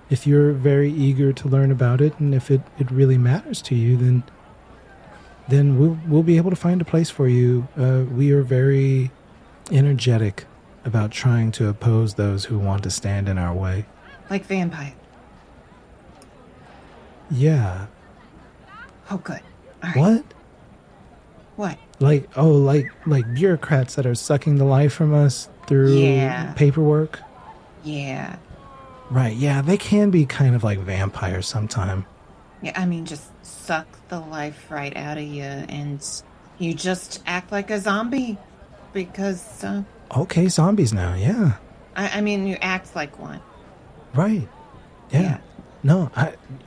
if you're very eager to learn about it, and if it really matters to you, then we'll be able to find a place for you. We are very energetic about trying to oppose those who want to stand in our way.
Like vampire.
Yeah.
Oh, good. All right.
What?
What?
Like bureaucrats that are sucking the life from us through
Yeah.
paperwork?
Yeah.
Right, yeah, they can be kind of like vampires sometime.
Yeah, I mean, just suck the life right out of you, and you just act like a zombie because,
Okay, zombies now, yeah.
I mean, you act like one.
Right. Yeah.
Yeah.
No,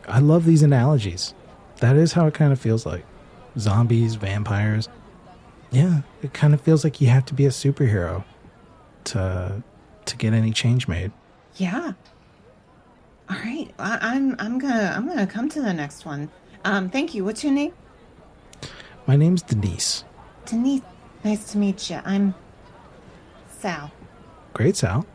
I love these analogies. That is how it kind of feels like. Zombies, vampires. Yeah, it kind of feels like you have to be a superhero to get any change made.
Yeah. All right, I'm gonna come to the next one. Thank you. What's your name?
My name's Denise.
Denise. Nice to meet you. I'm Sal.
Great, Sal.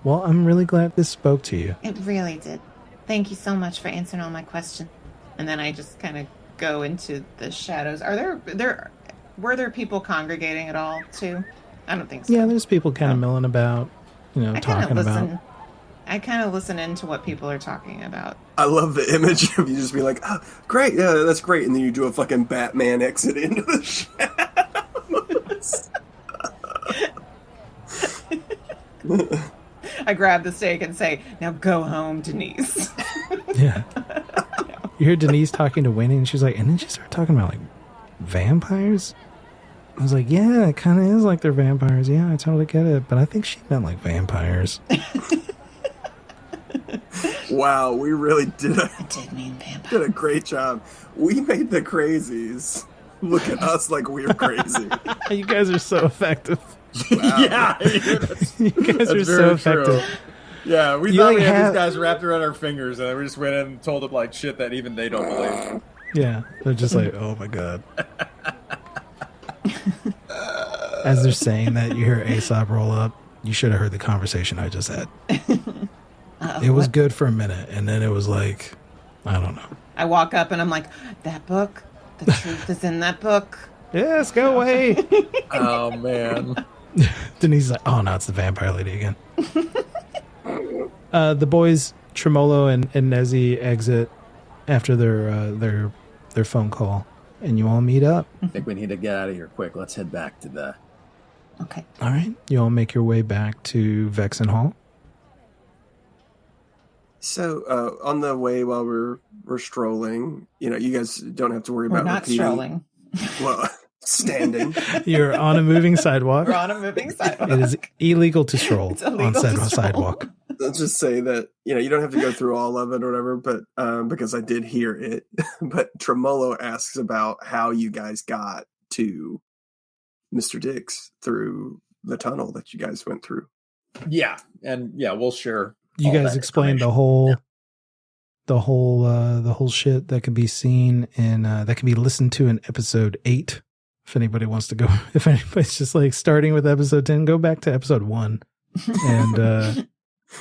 Well, I'm really glad this spoke to you.
It really did. Thank you so much for answering all my questions. And then I just kind of go into the shadows. Were there people congregating at all too? I don't think so.
Yeah, there's people kind of milling about, talking about.
I kind of listen into what people are talking about.
I love the image of you just be like, oh, great, yeah, that's great. And then you do a fucking Batman exit into the shadows.
I grab the steak and say, now go home, Denise.
Yeah. You hear Denise talking to Winnie, and she's like, and then she started talking about, like, vampires? I was like, yeah, it kind of is like they're vampires. Yeah, I totally get it. But I think she meant, like, vampires.
Wow, we really did
Did
a great job. We made the crazies look at us like we're crazy.
You guys are so effective.
Wow.
Yeah,
You guys are so effective.
Yeah, we
You
thought
like
we had
have-
these guys wrapped around our fingers, and we just went in and told them like shit that even they don't believe.
Yeah, they're just like, oh my god. As they're saying that, you hear Aesop roll up. You should have heard the conversation I just had. It was good for a minute, and then it was like, I don't know.
I walk up and I'm like, that book? The truth is in that book?
Yes, go away.
Oh man.
Denise is like, oh no, it's the vampire lady again. The boys, Tremolo and Nezzy, exit after their phone call, and you all meet up.
I think we need to get out of here quick. Let's head back to the...
Okay.
All right, you all make your way back to Vexen Hall.
So on the way while we're strolling, you guys don't have to worry
We're
about
not
repeating.
strolling.
Well, standing.
You're on a moving sidewalk.
We're on a moving sidewalk.
It is illegal to stroll
It's illegal
on
to
said
stroll.
sidewalk.
Let's just say that you don't have to go through all of it or whatever, but because I did hear it. But Tremolo asks about how you guys got to Mr. Dix through the tunnel that you guys went through.
Yeah, and yeah, we'll share.
You
all
guys
that
explained the
information.
whole shit that can be seen in that can be listened to in episode 8. If anybody wants to go, if anybody's just like starting with episode 10, go back to episode 1 and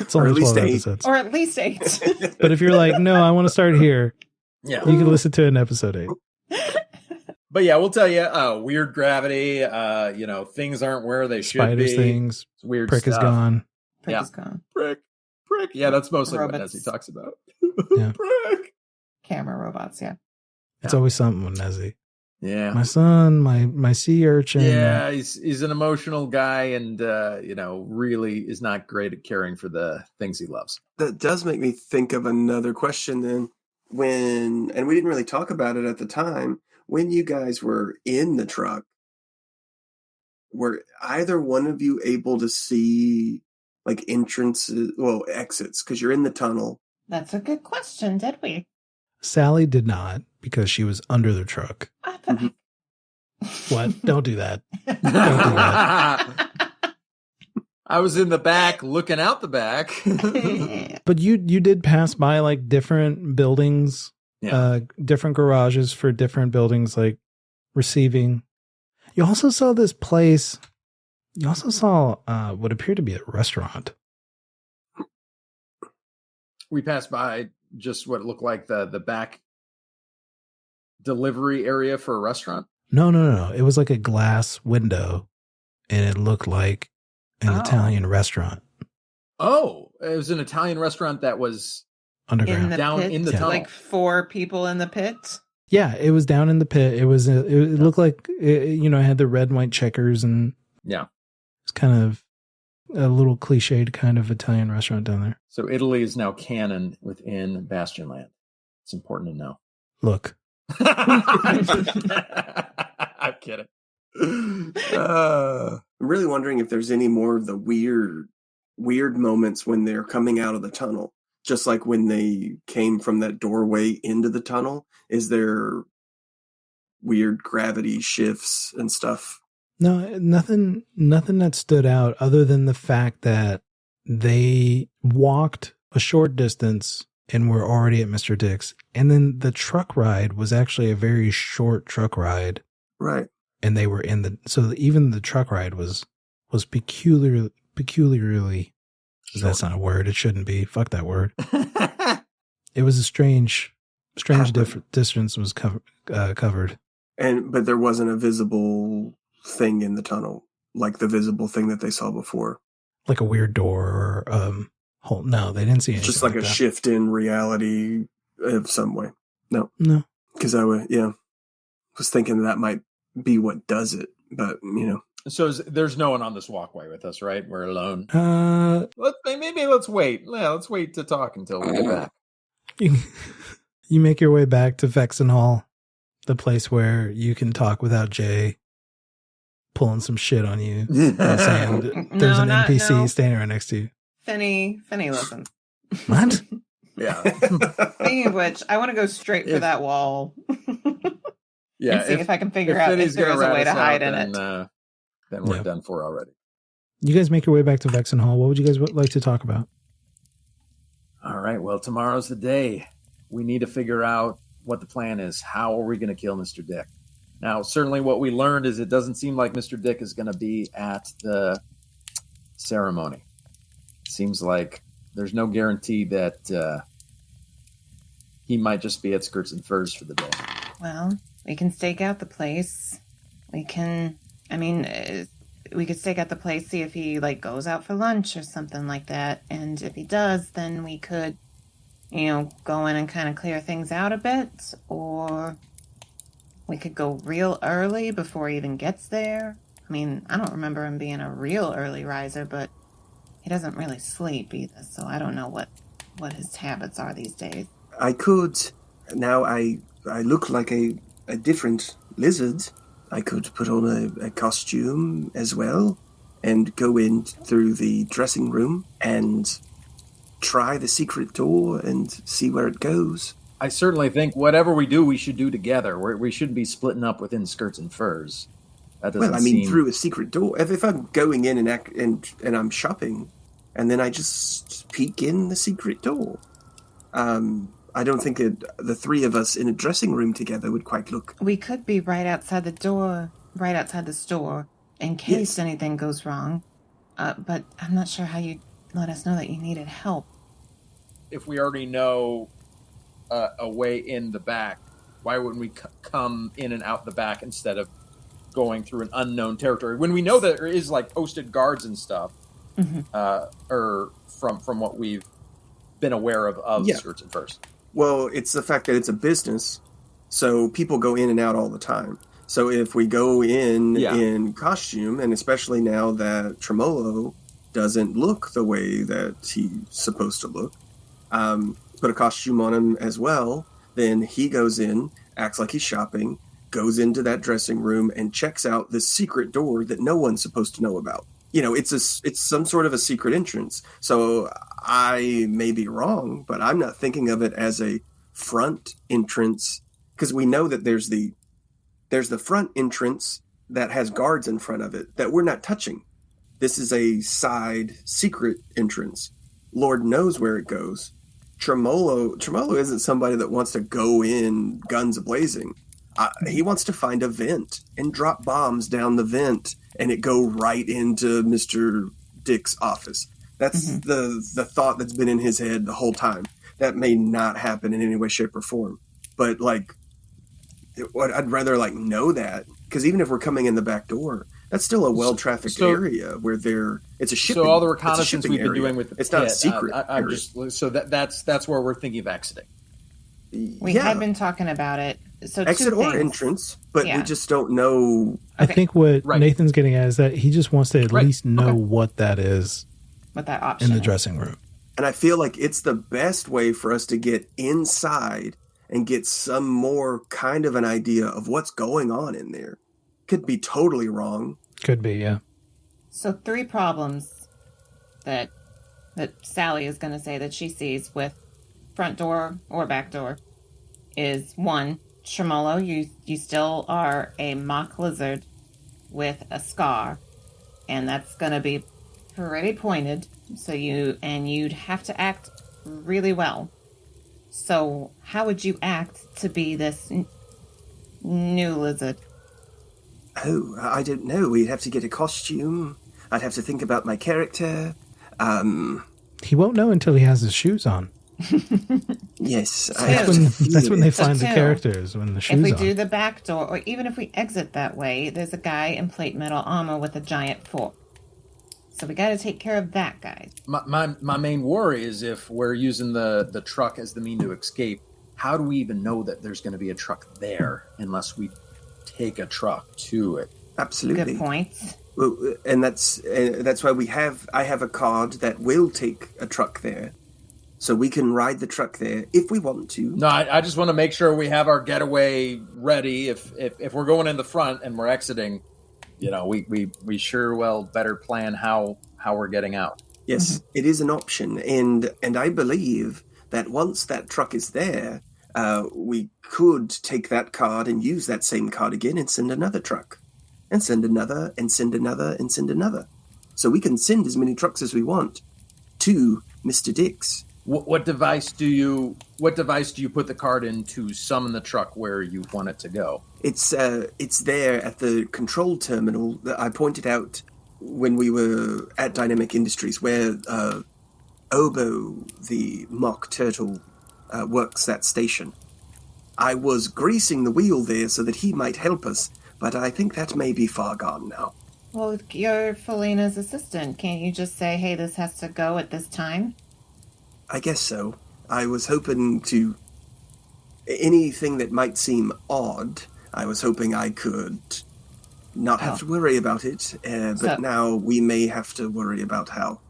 It's only
Or at least
12
8.
episodes.
Or at least 8.
But if you're like, no, I want to start here,
Yeah.
you can listen to an episode 8.
But yeah, we'll tell you, weird gravity, things aren't where they should
Spiders
be.
things.
It's weird
Prick
stuff.
is gone.
Prick
Yeah.
is gone.
Prick. Yeah, that's mostly
Robots.
what Nessie talks about.
Yeah.
Prick.
Camera robots, yeah.
It's always something with Nezzy.
Yeah.
My son, my sea urchin.
Yeah, he's an emotional guy and, really is not great at caring for the things he loves.
That does make me think of another question then. And we didn't really talk about it at the time, when you guys were in the truck, were either one of you able to see like exits? Because you're in the tunnel.
That's a good question, did we?
Sallie did not, because she was under the truck.
I thought
What? Don't do that.
I was in the back looking out the back.
But you did pass by like different buildings, different garages for different buildings, like receiving. You also saw this place. You also saw what appeared to be a restaurant.
We passed by just what looked like the back delivery area for a restaurant.
No. It was like a glass window, and it looked like an Italian restaurant.
Oh, it was an Italian restaurant that was
underground,
down
pit,
in the tunnel.
like 4 people in the pit.
Yeah, it was down in the pit. It was. It looked like it had the red and white checkers, and
yeah,
it's kind of a little cliched kind of Italian restaurant down there.
So Italy is now canon within Bastionland. It's important to know.
Look,
I'm kidding.
I'm really wondering if there's any more of the weird moments when they're coming out of the tunnel. Just like when they came from that doorway into the tunnel, is there weird gravity shifts and stuff?
no, nothing that stood out other than the fact that they walked a short distance and were already at Mr. Dick's. And then the truck ride was actually a very short truck ride.
Right.
And they were so even the truck ride was peculiarly, that's not a word. It shouldn't be. Fuck that word. It was a strange distance was covered.
But there wasn't a visible thing in the tunnel, like the visible thing that they saw before.
Like a weird door or hole. No, they didn't see anything.
Just like a
that.
shift in reality of some way. No. Because I was thinking that might be what does it, but
So there's no one on this walkway with us, right? We're alone.
Maybe
Let's wait. Yeah, let's wait to talk until we get back.
You make your way back to Vexen Hall, the place where you can talk without Jae pulling some shit on you and saying there's an NPC standing right next to you.
Finny listens.
What?
Yeah.
Speaking of which, I want to go straight for that wall.
Yeah.
And see if I can figure out if there is a way to hide in it.
Then we're done for already.
You guys make your way back to Vexen Hall. What would you guys like to talk about?
All right. Well, tomorrow's the day. We need to figure out what the plan is. How are we going to kill Mr. Dick? Now, certainly what we learned is it doesn't seem like Mr. Dick is going to be at the ceremony. It seems like there's no guarantee that he might just be at Skirts and Furs for the day.
Well, we can stake out the place. We could stake out the place, see if he goes out for lunch or something like that. And if he does, then we could, go in and kind of clear things out a bit. Or we could go real early before he even gets there. I mean, I don't remember him being a real early riser, but he doesn't really sleep either. So I don't know what his habits are these days.
I could. Now I look like a different lizard. I could put on a costume as well and go in through the dressing room and try the secret door and see where it goes.
I certainly think whatever we do, we should do together. We shouldn't be splitting up within Skirts and Furs. That doesn't seem...
through a secret door. If I'm going in and I'm shopping, and then I just peek in the secret door. I don't think the three of us in a dressing room together would quite look...
We could be right outside the door, right outside the store, in case anything goes wrong. But I'm not sure how you... let us know that you needed help.
If we already know a way in the back, why wouldn't we come in and out the back instead of going through an unknown territory when we know that there is like posted guards and stuff, or from what we've been aware of Skirts and Furs?
Well, it's the fact that it's a business, so people go in and out all the time. So if we go in costume, and especially now that Tremolo doesn't look the way that he's supposed to look, put a costume on him as well, then he goes in, acts like he's shopping, goes into that dressing room, and checks out this secret door that no one's supposed to know about. You know, it's some sort of a secret entrance. So I may be wrong, but I'm not thinking of it as a front entrance, because we know that there's the front entrance that has guards in front of it that we're not touching. This is a side secret entrance. Lord knows where it goes. Tremolo isn't somebody that wants to go in guns blazing. He wants to find a vent and drop bombs down the vent and it go right into Mr. Dick's office. That's the thought that's been in his head the whole time. That may not happen in any way, shape, or form. But, like, I'd rather, like, know that. Because even if we're coming in the back door, that's still a well-trafficked area where it's a shipping.
So all the reconnaissance we've been doing with the
it's not a secret.
That's where we're thinking of exiting.
We had been talking about it. So
exit or entrance, but we just don't know.
I think what Nathan's getting at is that he just wants to at least know what that is,
what that option
in the dressing room.
And I feel like it's the best way for us to get inside and get some more kind of an idea of what's going on in there. Could be totally wrong.
Could be, yeah.
So 3 problems that Sallie is going to say that she sees with front door or back door is 1, Tremolo, you still are a mock lizard with a scar, and that's going to be pretty pointed. So you'd have to act really well. So how would you act to be this new lizard?
Oh, I don't know. We'd have to get a costume. I'd have to think about my character.
He won't know until he has his shoes on.
Yes.
That's when they find the characters, when the shoes on.
If we do the back door, or even if we exit that way, there's a guy in plate metal armor with a giant fork. So we got to take care of that guy.
My main worry is if we're using the truck as the mean to escape, how do we even know that there's going to be a truck there unless we take a truck to it?
Absolutely.
Good point.
Well, and that's why I have a card that will take a truck there. So we can ride the truck there if we want to.
No, I just want to make sure we have our getaway ready. If we're going in the front and we're exiting, you know, we sure well better plan how we're getting out.
Yes, it is an option, and I believe that once that truck is there, we could take that card and use that same card again and send another truck, and send another, and send another, and send another. So we can send as many trucks as we want to Mr. Dick's.
What device do you put the card in to summon the truck where you want it to go?
It's there at the control terminal that I pointed out when we were at Dynamic Industries, where Obo, the mock turtle, works that station. I was greasing the wheel there so that he might help us, but I think that may be far gone now.
Well, you're Felina's assistant. Can't you just say, hey, this has to go at this time?
I guess so. I was hoping to... Anything that might seem odd, I was hoping I could not have to worry about it, but now we may have to worry about how...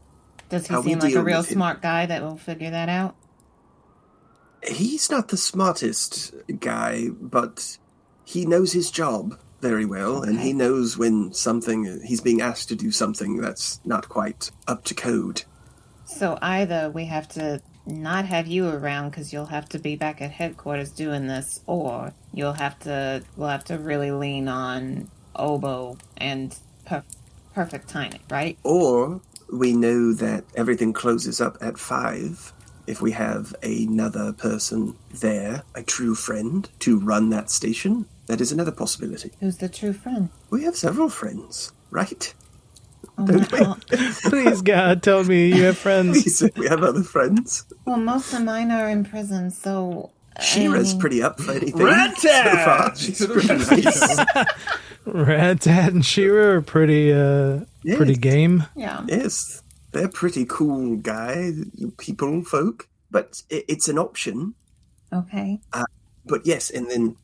Does he seem like a real smart guy that will figure that out?
He's not the smartest guy, but he knows his job very well, and he knows when he's being asked to do something that's not quite up to code.
So either we have to not have you around because you'll have to be back at headquarters doing this, or we'll have to really lean on Obo and perfect timing, right?
Or we know that everything closes up at 5 if we have another person there, a true friend, to run that station. That is another possibility.
Who's the true friend?
We have several friends, right? Don't we?
Please, God, tell me you have friends.
We said we have other friends.
Well, most of mine are in prison, so...
Shira's pretty up for anything.
Rat
so far. She's pretty nice.
Rat-Tat and Shira are pretty game.
Yeah.
Yes, they're pretty cool guys, folk. But it's an option.
Okay.
But yes, and then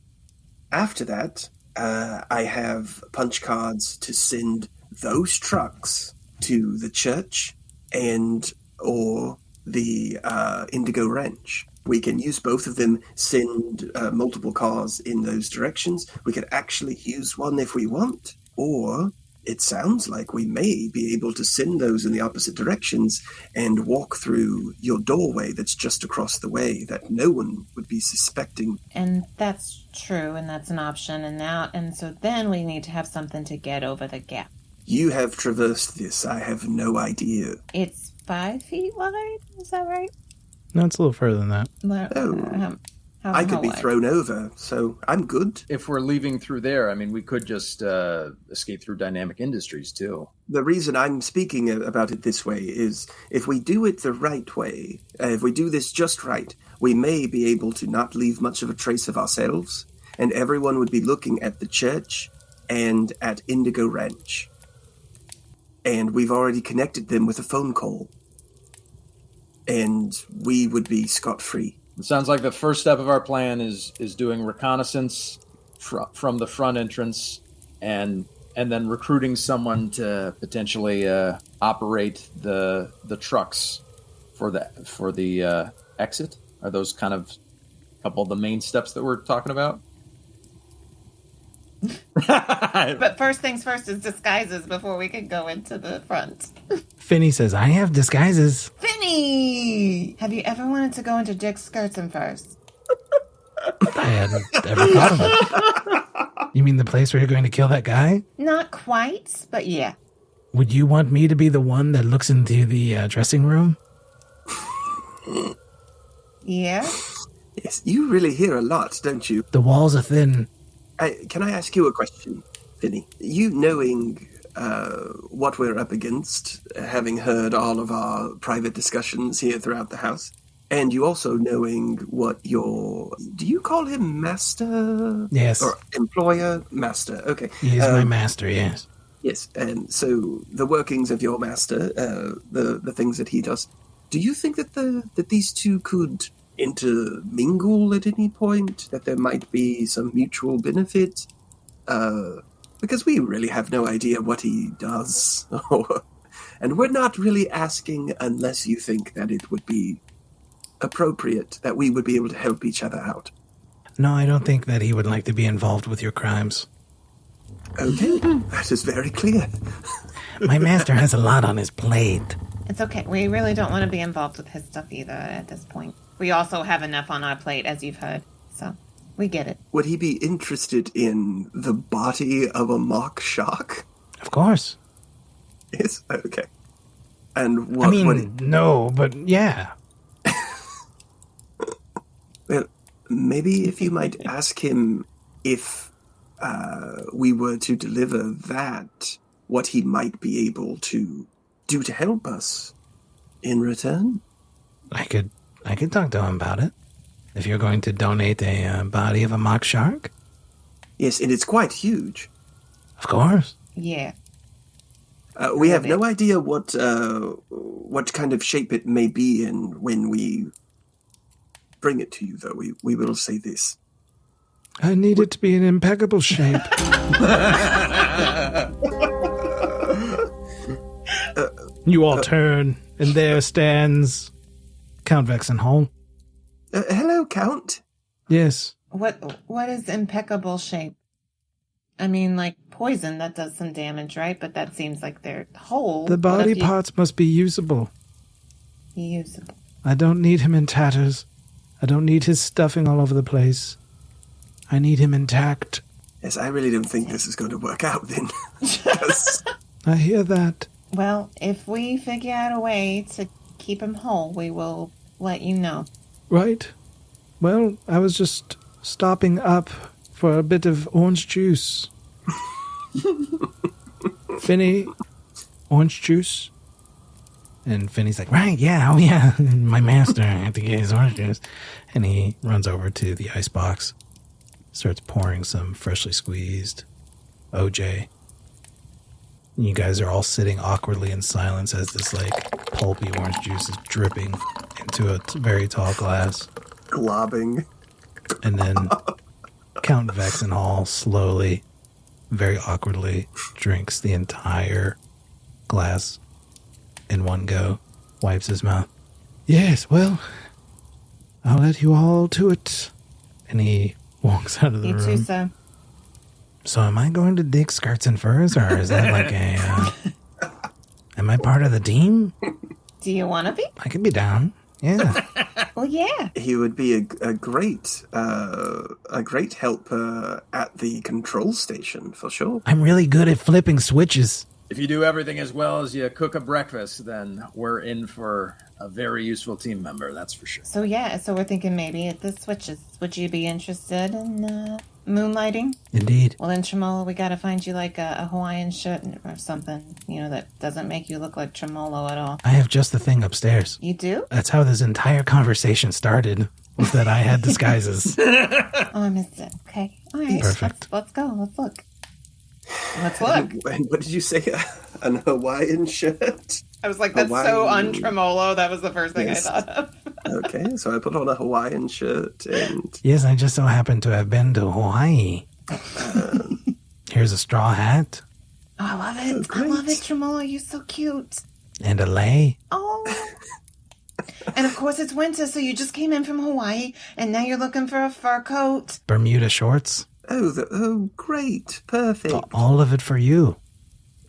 after that, I have punch cards to send those trucks to the church or the Indigo Ranch. We can use both of them, send multiple cars in those directions. We could actually use one if we want, or it sounds like we may be able to send those in the opposite directions and walk through your doorway that's just across the way that no one would be suspecting.
And that's true, and that's an option. And so then we need to have something to get over the gap.
You have traversed this. I have no idea.
It's 5 feet wide? Is that right?
No, it's a little further than that.
I could
how
be
wide?
thrown over, so I'm good.
If we're leaving through there, I mean, we could just escape through Dynamic Industries, too.
The reason I'm speaking about it this way is if we do it the right way, if we do this just right, we may be able to not leave much of a trace of ourselves, and everyone would be looking at the church and at Indigo Ranch. And we've already connected them with a phone call. And we would be scot-free.
It sounds like the first step of our plan is doing reconnaissance from the front entrance and then recruiting someone to potentially operate the trucks for the exit. Are those kind of a couple of the main steps that we're talking about?
But first things first is disguises before we can go into the front.
Finney says, I have disguises.
Finny! Have you ever wanted to go into Dick's Skirtson first?
I hadn't ever thought of it. You mean the place where you're going to kill that guy?
Not quite, but yeah.
Would you want me to be the one that looks into the dressing room?
Yeah?
Yes, you really hear a lot, don't you?
The walls are thin.
Can I ask you a question, Finny? You knowing what we're up against, having heard all of our private discussions here throughout the house, and you also knowing what do you call him master?
Yes.
Or employer? Master, okay.
He is my master, yes.
Yes, and so the workings of your master, the things that he does, do you think that these two could intermingle at any point, that there might be some mutual benefit? Because we really have no idea what he does. And we're not really asking unless you think that it would be appropriate, that we would be able to help each other out.
No, I don't think that he would like to be involved with your crimes.
Okay, that is very clear.
My master has a lot on his plate.
It's okay. We really don't want to be involved with his stuff either at this point. We also have enough on our plate, as you've heard. So, we get it.
Would he be interested in the body of a mock shark?
Of course.
Yes, okay. And what?
I mean, no, but yeah.
Well, maybe if you might ask him if we were to deliver that, what he might be able to do to help us in return.
I could talk to him about it. If you're going to donate a body of a mock shark.
Yes, and it's quite huge.
Of course.
Yeah.
We have no idea what kind of shape it may be in when we bring it to you, though. We will say this.
I need it to be in impeccable shape. You all turn, and there stands Count Vexenholm.
Hello, Count.
Yes.
What is impeccable shape? I mean, like poison, that does some damage, right? But that seems like they're whole.
The body parts must be usable.
Usable.
I don't need him in tatters. I don't need his stuffing all over the place. I need him intact.
Yes, I really don't think this is going to work out then. 'Cause
I hear that.
Well, if we figure out a way to keep him whole, we will let you know.
Right. Well, I was just stopping up for a bit of orange juice. Finny, orange juice? And Finney's like, right, yeah, oh yeah, my master, I have to get his orange juice. And he runs over to the icebox, starts pouring some freshly squeezed OJ. And you guys are all sitting awkwardly in silence as this, like, pulpy orange juice is dripping into a very tall glass.
Globbing.
And then Count Vexenhall slowly, very awkwardly, drinks the entire glass in one go, wipes his mouth. Yes, well, I'll let you all to it. And he walks out of the
You
room.
too, sir.
So am I going to dig skirts and furs, or is that like am I part of the team?
Do you want to be?
I could be down. Yeah.
Well, yeah.
He would be a great help at the control station, for sure.
I'm really good at flipping switches.
If you do everything as well as you cook a breakfast, then we're in for a very useful team member, that's for sure.
So, yeah, so we're thinking maybe at the switches. Would you be interested in moonlighting?
Indeed.
Well, then, Tremolo, we got to find you like a Hawaiian shirt or something, that doesn't make you look like Tremolo at all.
I have just the thing upstairs.
You do?
That's how this entire conversation started, was that I had disguises.
Oh, I missed it. Okay. All right.
Perfect.
Let's go. Let's look. Let's look.
And what did you say? An Hawaiian shirt?
I was like, that's so un-Tremolo. That was the first thing
Yes.
I thought of.
Okay, so I put on a Hawaiian shirt and...
Yes, I just so happen to have been to Hawaii. Here's a straw hat
Oh, I love it.
Oh,
I love
great.
it, Tremolo. You're so cute.
and a lei.
Oh. And of course it's winter, so you just came in from Hawaii, and now you're looking for a fur coat.
Bermuda shorts.
Oh, great. Perfect.
All of it for you.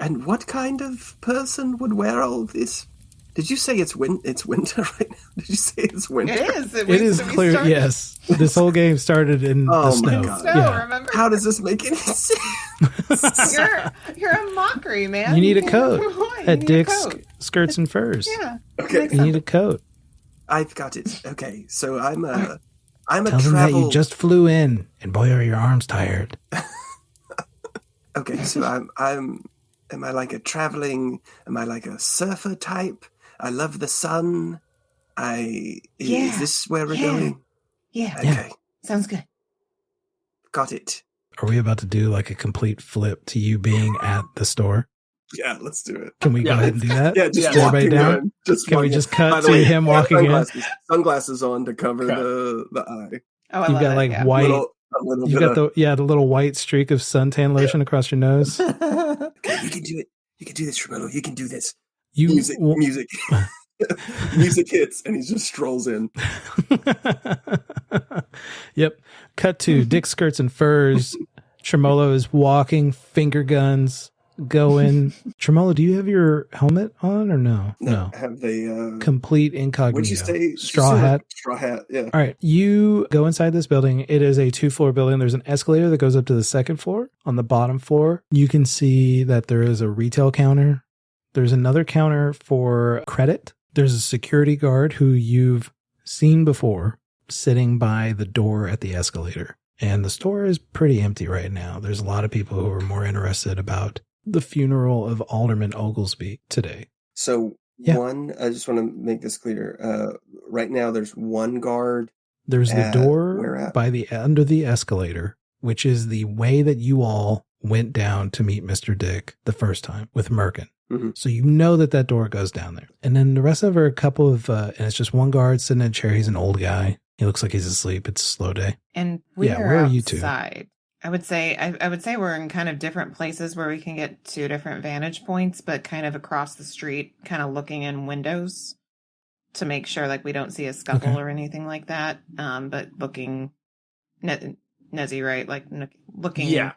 And what kind of person would wear all this? Did you say it's winter right now? Did you say it's winter?
It is.
It is clear,
started-
yes. This whole game started in the
Oh, my
snow.
God.
Snow,
Yeah.
remember?
How does this make any sense?
You're a mockery, man.
You need a
came
coat
from Hawaii. You
at
need a
Dick's
coat.
Skirts and Furs.
Yeah.
Okay.
You need a coat.
I've got it. Okay, so I'm a
Tell them that
travel.
you just flew in, and boy, are your arms tired.
Okay, so I'm. Am I like a traveling? Am I like a surfer type? I love the sun.
Yeah.
Is this where we're going?
Yeah.
Okay,
Sounds good.
got it.
Are we about to do like a complete flip to you being at the store?
Yeah, let's do it.
Can we go
Yeah.
ahead and do that?
Yeah, just
Everybody
walking
down?
in. Just
Can we
walking
just
in.
cut
By the
to
way,
him walking in?
Sunglasses on to cover
Cut.
the eye.
Oh, I
You've
love
got
it,
like
yeah.
white.
A little
You've
bit
got the little white streak of suntan lotion across your nose.
Okay, you can do it. You can do this, Tremolo. You can do this.
You
Music. Music hits, and he just strolls in.
Yep. Cut to Dick Skirts and Furs. Tremolo is walking, finger guns going. Tremolo, do you have your helmet on or no?
Have they?
Complete incognito.
What'd you say?
Straw hat.
Straw hat. Yeah.
All right. You go inside this building. It is a 2-floor building. There's an escalator that goes up to the second floor. On the bottom floor, you can see that there is a retail counter. There's another counter for credit. There's a security guard who you've seen before sitting by the door at the escalator. And the store is pretty empty right now. There's a lot of people who are more interested about the funeral of Alderman Oglesby today.
So
Yeah.
I just want to make this clear. Right now, there's one guard.
There's the
where
door
at?
by the under the escalator, which is the way that you all went down to meet Mr. Dick the first time with Merkin.
Mhm.
So you know that door goes down there. And then the rest of it are a couple of, and it's just one guard sitting in a chair. He's an old guy. He looks like he's asleep. It's a slow day.
And we're
Yeah, where are you two?
outside. I would say we're in kind of different places where we can get 2 different vantage points, but kind of across the street, kind of looking in windows to make sure like we don't see a scuffle
Okay.
or anything like that. But looking, Nezzy, right? Like looking
Yeah.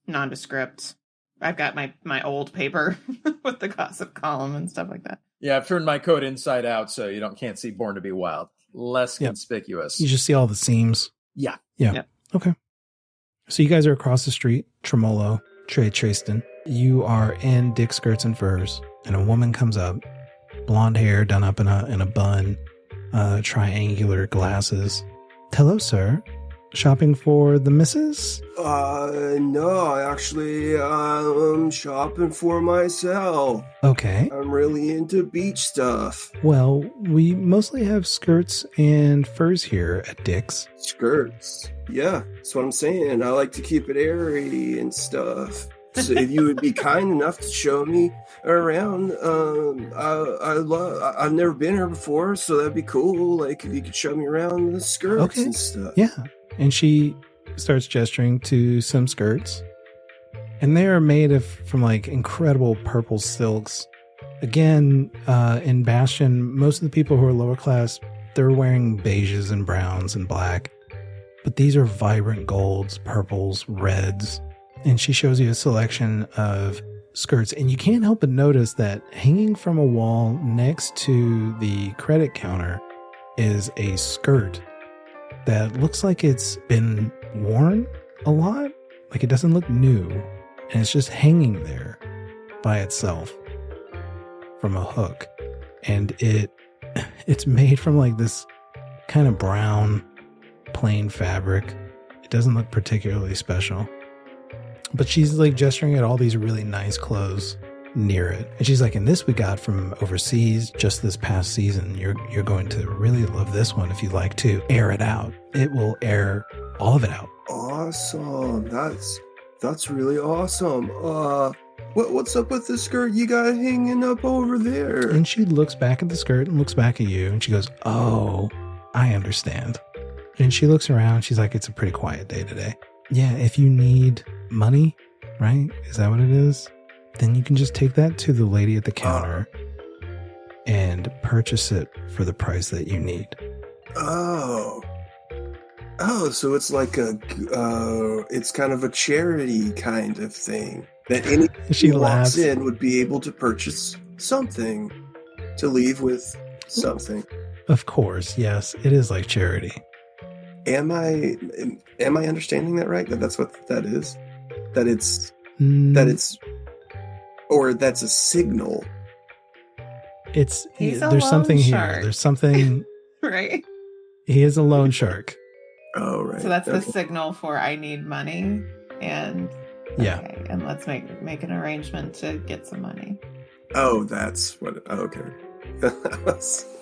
nondescript. I've got my old paper with the gossip column and stuff like that.
Yeah, I've turned my coat inside out so you can't see Born to be Wild. Less
Yep.
conspicuous.
You just see all the seams.
Yeah.
Yeah.
Yep.
Okay. So you guys are across the street, Tremolo, Trey Tristan. You are in Dick Skirts and Furs, and a woman comes up, blonde hair done up in a bun, triangular glasses. Hello, sir. shopping for the missus?
No, actually, I'm shopping for myself.
Okay.
I'm really into beach stuff.
Well, we mostly have skirts and furs here at Dick's.
Skirts. Yeah, that's what I'm saying. I like to keep it airy and stuff. So if you would be kind enough to show me around, I've never been here before, so that'd be cool. Like if you could show me around the skirts and stuff.
Yeah. And she starts gesturing to some skirts. And they are made from like incredible purple silks. Again, in Bastion, most of the people who are lower class, they're wearing beiges and browns and black. But these are vibrant golds, purples, reds. And she shows you a selection of skirts. And you can't help but notice that hanging from a wall next to the credit counter is a skirt that looks like it's been worn a lot. Like it doesn't look new. And it's just hanging there by itself from a hook. And it's made from like this kind of brown, plain fabric. It doesn't look particularly special. But she's like gesturing at all these really nice clothes near it. And she's like, and this we got from overseas just this past season. You're going to really love this one if you like to air it out. It will air all of it out.
Awesome. That's really awesome. What's up with the skirt you got hanging up over there?
And she looks back at the skirt and looks back at you and she goes, oh, I understand. And she looks around. She's like, it's a pretty quiet day today. Yeah, if you need money, right? Is that what it is? Then you can just take that to the lady at the counter and purchase it for the price that you need.
Oh, so it's like it's kind of a charity kind of thing that anyone who walks in would be able to purchase something to leave with something.
Of course, yes, it is like charity.
Am I understanding that right? That's what that is? That's a signal.
There's something here. There's something.
Right.
He is a loan shark.
Oh, right.
So that's the signal for I need money, and
yeah,
okay, and let's make an arrangement to get some money.
Oh, that's what. Okay.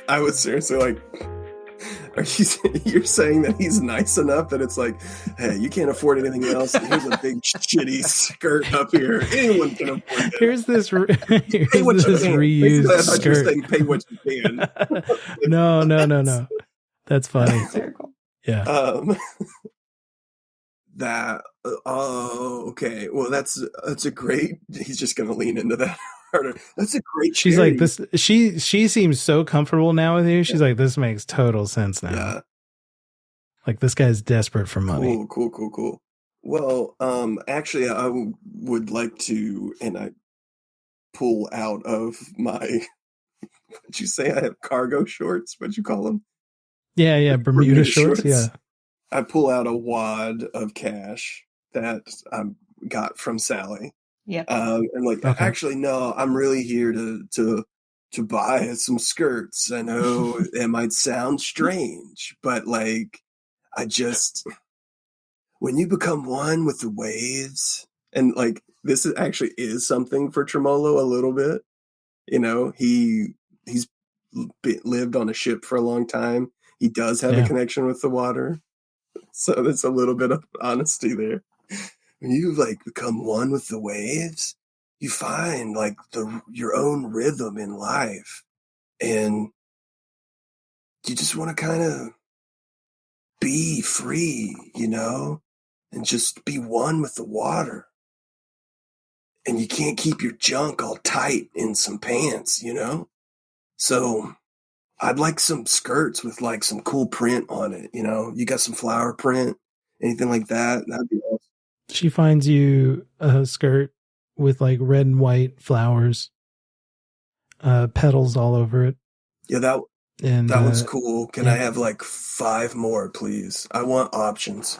I was seriously like, you're saying that he's nice enough that it's like, hey, you can't afford anything else. Here's a big shitty skirt up here. Anyone can afford it.
Here's this reused skirt.
Saying, pay what you can.
No. That's funny. Yeah.
Okay. Well, that's a great. He's just going to lean into that harder. That's a great.
She's like this. She seems so comfortable now with you. She's like, this makes total sense now.
Yeah.
Like this guy's desperate for money.
Cool. Well, actually, I would like to, and I pull out of my. What'd you say? I have cargo shorts. What'd you call them?
Yeah, Bermuda shorts. Yeah.
I pull out a wad of cash that I got from Sallie.
Yep.
And like, okay. Actually, no, I'm really here to buy some skirts. I know it might sound strange, but like, when you become one with the waves, and like, this actually is something for Tremolo a little bit. You know, he's lived on a ship for a long time. He does have a connection with the water. So there's a little bit of honesty there. When you like become one with the waves, you find like your own rhythm in life. And you just want to kind of be free, you know, and just be one with the water. And you can't keep your junk all tight in some pants, you know? So I'd like some skirts with like some cool print on it, you know? You got some flower print, anything like that? That'd be awesome.
She finds you a skirt with like red and white flowers, petals all over it.
Yeah, that was cool. Can I have like 5 more, please? I want options.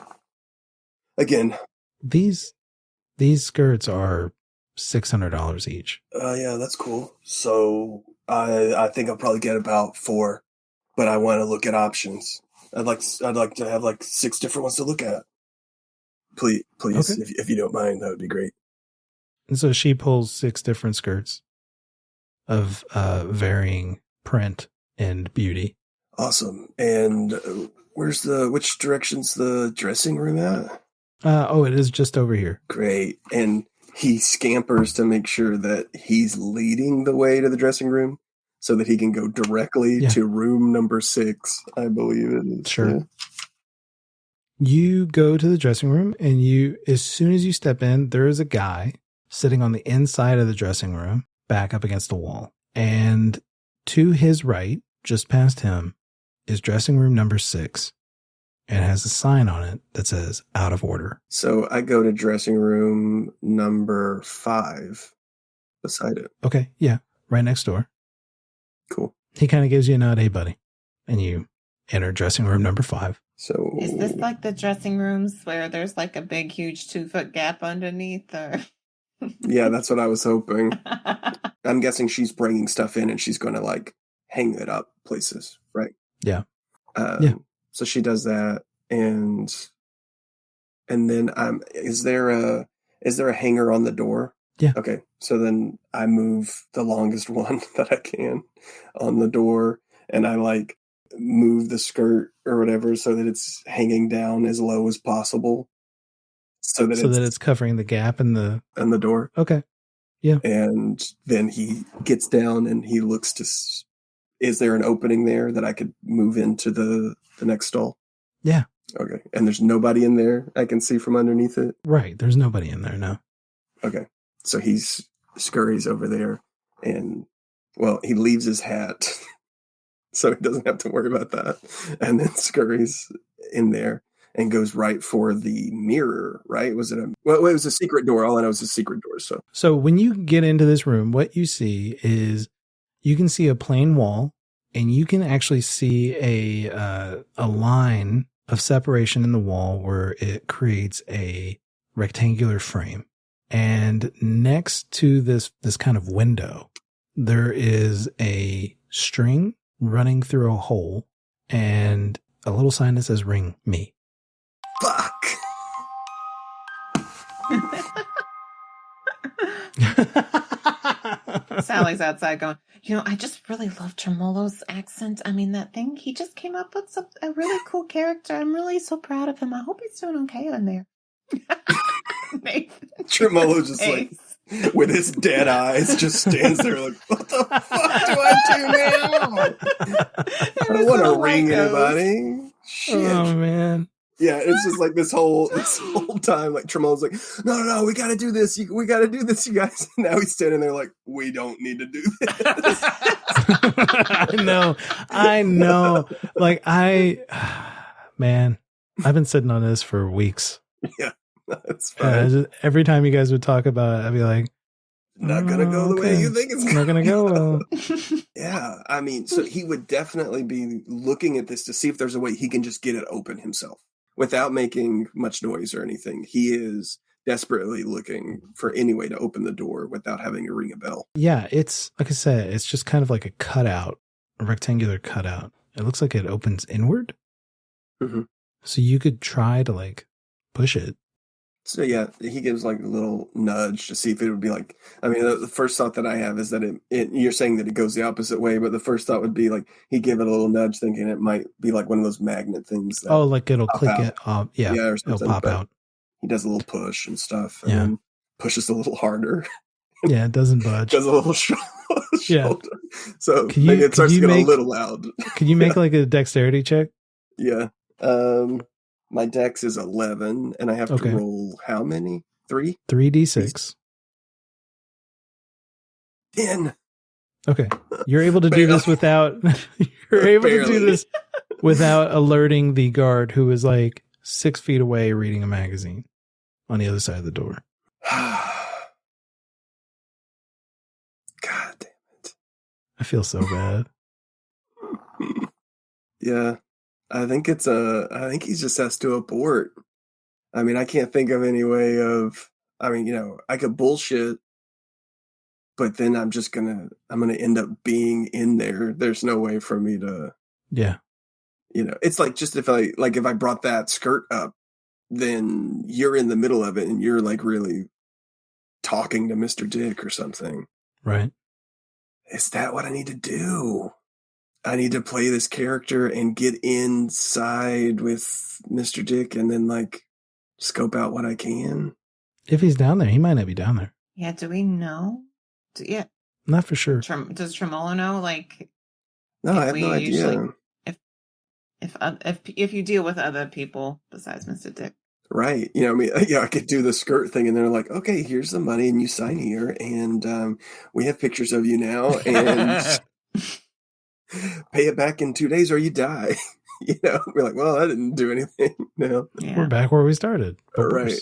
Again,
these skirts are $600 each.
Yeah, that's cool. So I think I'll probably get about 4, but I want to look at options. I'd like to have like 6 different ones to look at. Please,
Okay.
if you don't mind, that would be great.
And so she pulls 6 different skirts of varying print and beauty.
Awesome. And which direction's the dressing room at?
It is just over here.
Great. And he scampers to make sure that he's leading the way to the dressing room so that he can go directly to room number 6, I believe it is.
Sure.
Yeah.
You go to the dressing room, and as soon as you step in, there is a guy sitting on the inside of the dressing room, back up against the wall. And to his right, just past him, is dressing room number 6. And it has a sign on it that says out of order.
So I go to dressing room number 5 beside it.
Okay. Yeah. Right next door.
Cool.
He kind of gives you a nod, hey, buddy. And you enter dressing room number 5.
So
Is this like the dressing rooms where there's like a big, huge 2-foot gap underneath? Or
yeah, that's what I was hoping. I'm guessing she's bringing stuff in and she's going to like hang it up places, right?
Yeah.
So she does that, and then is there a hanger on the door?
Yeah.
Okay. So then I move the longest one that I can on the door, and I like move the skirt or whatever so that it's hanging down as low as possible, so that it's
covering the gap in the
door.
Okay. Yeah.
And then he gets down and he looks to. Is there an opening there that I could move into the next stall?
Yeah.
Okay. And there's nobody in there I can see from underneath it?
Right. There's nobody in there, no.
Okay. So he scurries over there and, well, he leaves his hat so he doesn't have to worry about that. And then scurries in there and goes right for the mirror, right? It was a secret door. All I know is a secret door.
So when you get into this room, what you see is you can see a plain wall, and you can actually see a line of separation in the wall where it creates a rectangular frame. And next to this kind of window, there is a string running through a hole and a little sign that says "Ring me."
Fuck.
Sallie's outside going, I just really love Tremolo's accent. I mean, that thing, he just came up with a really cool character. I'm really so proud of him. I hope he's doing okay in there.
Tremolo just like, with his dead eyes, just stands there like, what the fuck do I do now? I don't want to ring anybody. Shit.
Oh, man.
Yeah, it's just like this whole time, like Tremolo's like, no, we got to do this. We got to do this, you guys. And now he's standing there like, we don't need to do this.
I know. Like man, I've been sitting on this for weeks.
Yeah, that's fine.
Every time you guys would talk about it, I'd be like,
not going to go the way you think it's
not going to go well.
Yeah, I mean, so he would definitely be looking at this to see if there's a way he can just get it open himself without making much noise or anything. He is desperately looking for any way to open the door without having to ring a bell.
Yeah, it's, like I said, it's just kind of like a cutout, a rectangular cutout. It looks like it opens inward.
Mm-hmm.
So you could try to like push it.
So yeah, he gives like a little nudge to see if it would be like, I mean, the first thought that I have is that you're saying that it goes the opposite way, but the first thought would be like, he'd give it a little nudge thinking it might be like one of those magnet things. That
like it'll click
out.
it. Yeah,
or
it'll pop out.
He does a little push and stuff, and then pushes a little harder.
Yeah, it doesn't budge.
Does a little shoulder.
Yeah.
So it starts to get a little loud.
Can you make like a dexterity check?
Yeah. My dex is 11, and I have to roll how many? 3?
3d6.
10.
Okay. You're able to do this without you're able to do this without alerting the guard who is like 6 feet away reading a magazine on the other side of the door.
God damn it.
I feel so bad.
Yeah. I think he just has to abort. I mean, I can't think of any way of, I could bullshit, but then I'm going to end up being in there. There's no way for me to.
Yeah.
It's like just if I brought that skirt up, then you're in the middle of it and you're like really talking to Mr. Dick or something.
Right.
Is that what I need to do? I need to play this character and get inside with Mr. Dick and then like scope out what I can.
If he's down there, he might not be down there.
Yeah, do we know? Yeah.
Not for sure.
Does Tremolo know? Like,
no, I have no idea.
If you deal with other people besides Mr. Dick.
Right. I could do the skirt thing and they're like, okay, here's the money and you sign here. And we have pictures of you now and pay it back in 2 days or you die. We're like, well, I didn't do anything. No.
Yeah.
We're back where we started.
Right.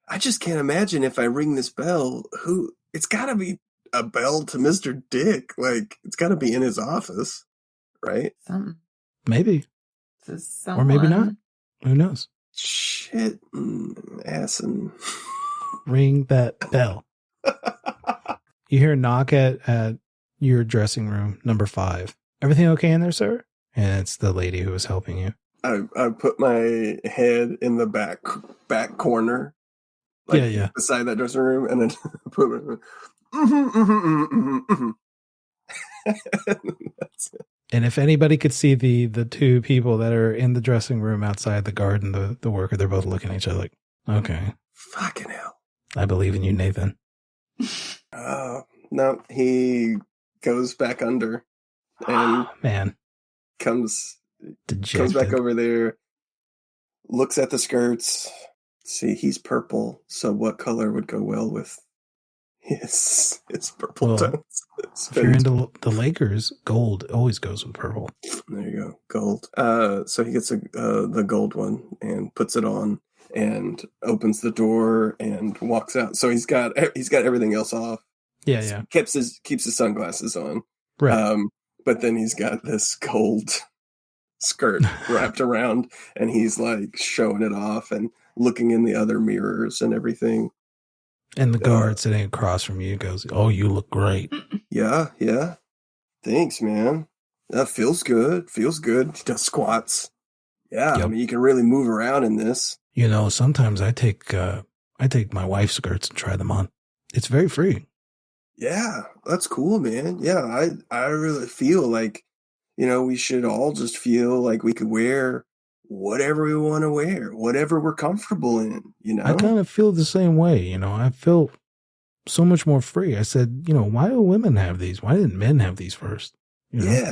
I just can't imagine if I ring this bell, it's got to be a bell to Mr. Dick. Like, it's got to be in his office. Right?
Maybe. Or maybe not. Who knows?
Shit, ass and
ring that bell. You hear a knock at your dressing room, number 5. Everything okay in there, sir? And it's the lady who was helping you.
I put my head in the back corner, beside that dressing room, and then put my that's it.
And if anybody could see the two people that are in the dressing room outside the garden, the worker, they're both looking at each other like, okay.
Fucking hell.
I believe in you, Nathan.
No, he goes back under and
man
comes
dejected.
back over there, looks at the skirts. See, he's purple, so what color would go well with his purple tones?
If you're into the Lakers, gold always goes with purple.
There you go, gold. So he gets the gold one and puts it on and opens the door and walks out. So he's got everything else off.
Yeah.
Keeps his sunglasses on.
Right.
But then he's got this gold skirt wrapped around and he's like showing it off and looking in the other mirrors and everything.
And the guard sitting across from you goes, "Oh, you look great."
Yeah. Thanks, man. That feels good. He does squats. Yeah, yep. I mean, you can really move around in this.
Sometimes I take my wife's skirts and try them on. It's very free.
Yeah, that's cool, man. Yeah, I really feel like, we should all just feel like we could wear whatever we want to wear, whatever we're comfortable in,
I kind of feel the same way, I feel so much more free. I said, why do women have these? Why didn't men have these first?
Yeah,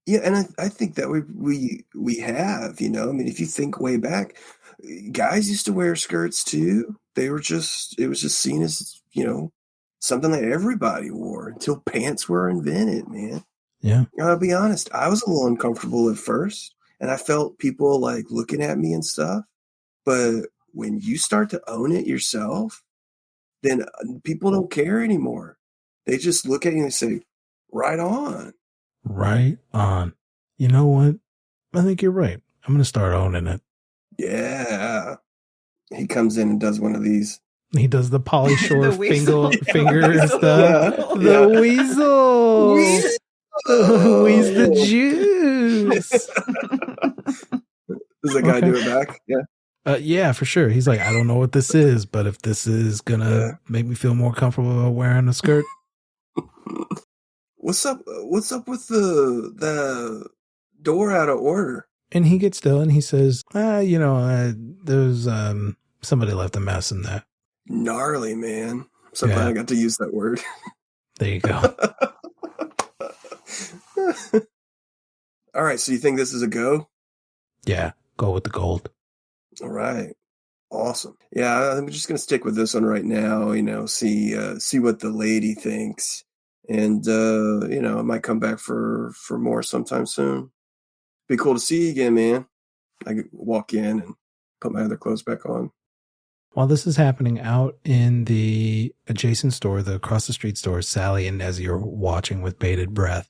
and I think that we have, I mean, if you think way back, guys used to wear skirts too. It was just seen as, something that everybody wore until pants were invented, man.
Yeah.
I'll be honest, I was a little uncomfortable at first. And I felt people like looking at me and stuff. But when you start to own it yourself, then people don't care anymore. They just look at you and say, right on.
Right on. You know what? I think you're right. I'm going to start owning it.
Yeah. He comes in and does one of these.
He does the Polly Shore finger stuff.
Yeah.
The weasel. Wheeze the juice.
Does the guy do it back? Yeah.
Yeah, for sure. He's like, I don't know what this is, but if this is gonna make me feel more comfortable about wearing a skirt.
What's up with the door out of order?
And he gets still and he says, there's somebody left a mess in that.
Gnarly, man. So glad I got to use that word.
There you go.
All right, so you think this is a go?
Yeah, go with the gold.
All right. Awesome. Yeah, I'm just going to stick with this one right now, see what the lady thinks. And, I might come back for more sometime soon. Be cool to see you again, man. I could walk in and put my other clothes back on.
While this is happening out in the adjacent store, the across the street store, Sallie and Nezzy are watching with bated breath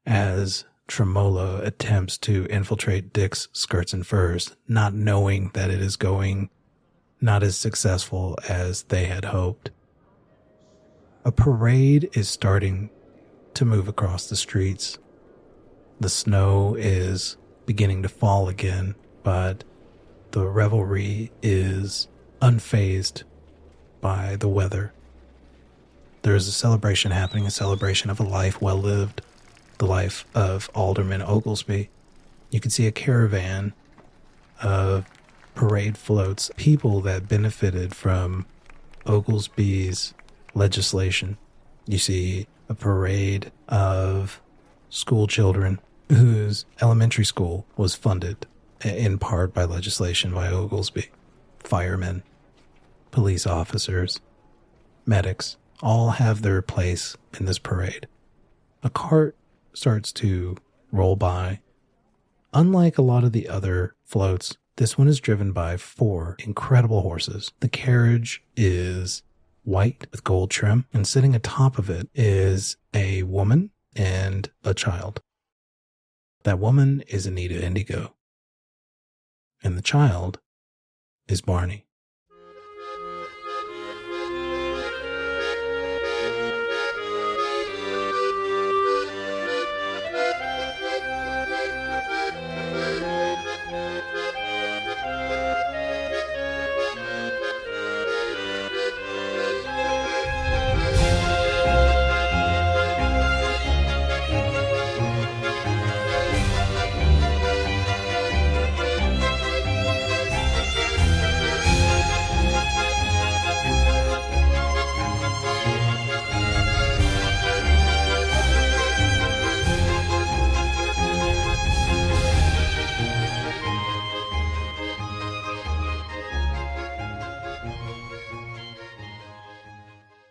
as Tremolo attempts to infiltrate Dick's skirts and furs, not knowing that it is going not as successful as they had hoped. A parade is starting to move across the streets. The snow is beginning to fall again, but the revelry is unfazed by the weather. There is a celebration happening, a celebration of a life well lived, the life of Alderman Oglesby. You can see a caravan of parade floats, people that benefited from Oglesby's legislation. You see a parade of school children whose elementary school was funded in part by legislation by Oglesby. Firemen, police officers, medics, all have their place in this parade. A cart starts to roll by. Unlike a lot of the other floats, this one is driven by 4 incredible horses. The carriage is white with gold trim, and sitting atop of it is a woman and a child. That woman is Anita Indigo, and the child is Barney.